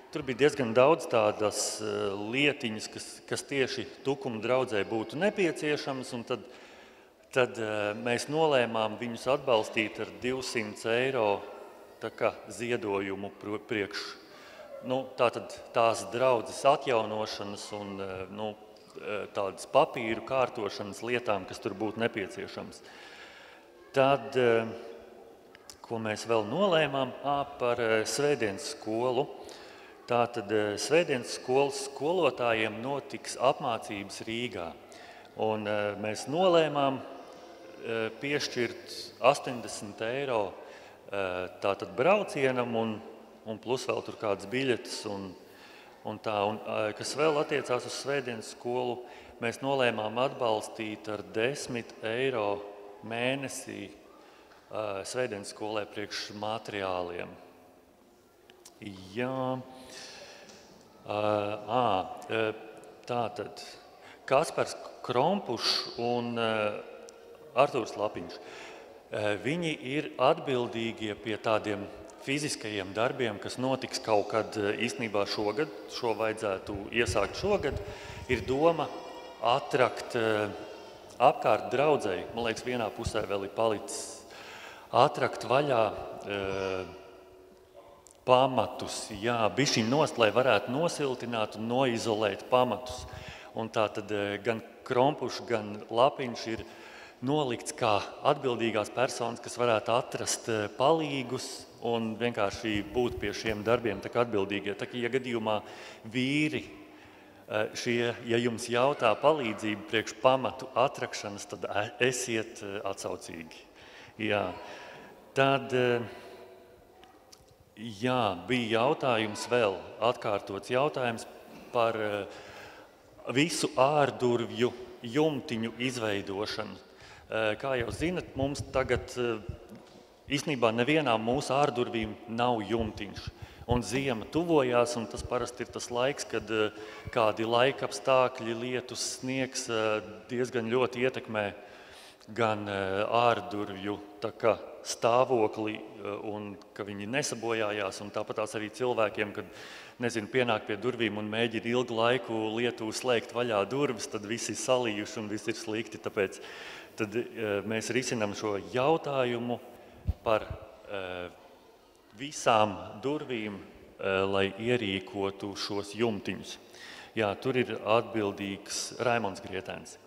Tur bija diezgan daudz tādas lietiņas, kas tieši Tukuma draudzē būtu nepieciešamas, un tad mēs nolēmām viņus atbalstīt ar 200 eiro tā kā ziedojumu priekš. Tātad tās draudzes atjaunošanas un tādas papīru kārtošanas lietām, kas tur būtu nepieciešams. Tad, ko mēs vēl nolēmām par svētdienas skolu. Tātad svētdienas skolas skolotājiem notiks apmācības Rīgā. Un mēs nolēmām piešķirt 80 eiro tātad braucienam un plus vēl tur kādas biļetes un tā. Un, kas vēl attiecās uz svētdienas skolu, mēs nolēmām atbalstīt ar 10 eiro mēnesī svētdienas skolai priekš materiāliem. Jā. Tātad Kaspars Krompušs un Artūrs Lapiņš. Viņi ir atbildīgie pie tādiem fiziskajiem darbiem, kas notiks kaut kad īstenībā šogad. Šo vajadzētu iesākt šogad. Ir doma atrakt apkārt draudzei. Man liekas, vienā pusē vēl ir palicis atrakt vaļā pamatus. Jā, bišķiņ nost, lai varētu nosiltināt un noizolēt pamatus. Un tā tad gan Krompušs, gan Lapiņš ir nolikts kā atbildīgās personas, kas varētu atrast palīgus un vienkārši būt pie šiem darbiem tā kā atbildīgie. Tā kā, ja gadījumā vīri ja jums jautā palīdzību priekš pamatu atrakšanas, tad esiet atsaucīgi. Jā. Tad bija jautājums vēl, atkārtots jautājums par visu ārdurvju jumtiņu izveidošanu. Kā jau zinat, mums tagad īstenībā nevienām mūsu ārdurvīm nav jumtiņš. Un ziema tuvojās, un tas parasti ir tas laiks, kad kādi laikapstākļi, lietus, sniegs diezgan ļoti ietekmē gan ārdurvju stāvokli, un ka viņi nesabojājās, un tāpatās arī cilvēkiem, kad pienāk pie durvīm un mēģina ilgu laiku lietu slēgt vaļā durvis, tad visi ir salījuši un viss ir slikti. Tāpēc tad mēs risinām šo jautājumu par visām durvīm, lai ierīkotu šos jumtiņus. Jā, tur ir atbildīgs Raimonds Grietēns.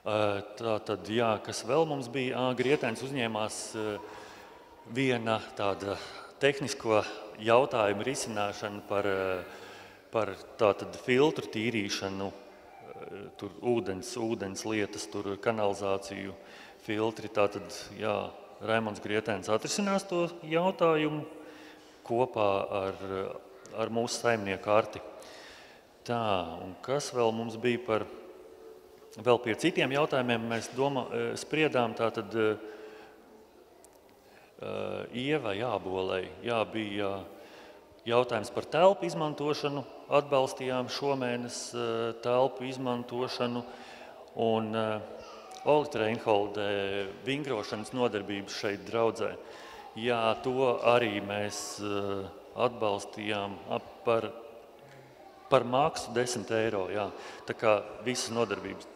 Tātad, jā, kas vēl mums bija? Grietēns uzņēmās viena tāda tehnisko jautājumu risināšanu par tātad filtru tīrīšanu, tur ūdens lietas, tur kanalizāciju filtri. Tātad, jā, Raimonds Grietēns atrisinās to jautājumu kopā ar mūsu saimnieku Arti. Tā, un kas vēl mums bija vēl pie citiem jautājumiem mēs spriedām, tātad Ieva Jābolei. Jā, bija jautājums par telpu izmantošanu, atbalstījām šomēnes telpu izmantošanu, un Olita Reinholde vingrošanas nodarbības šeit draudzē. Jā, to arī mēs atbalstījām par maksu 10 eiro. Jā. Tā kā visas nodarbības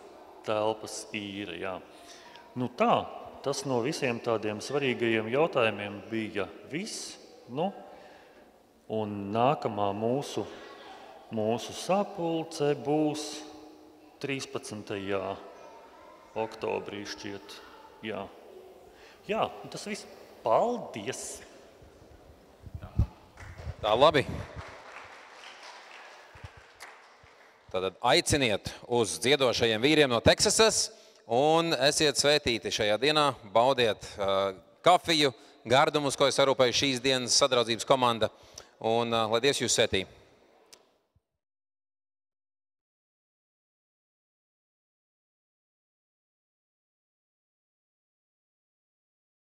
telpas īra. Jā. Nu tā, tas no visiem tādiem svarīgajiem jautājumiem bija viss. Nu, un nākamā mūsu sapulce būs 13. oktobrī šķiet. Jā, tas viss. Paldies! Tā labi. Tātad aiciniet uz dziedošajiem vīriem no Teksasas un esiet svētīti šajā dienā. Baudiet kafiju, gardumus, ko es arūpēju šīs dienas sadraudzības komanda. Un lai Dievs jūs svētī.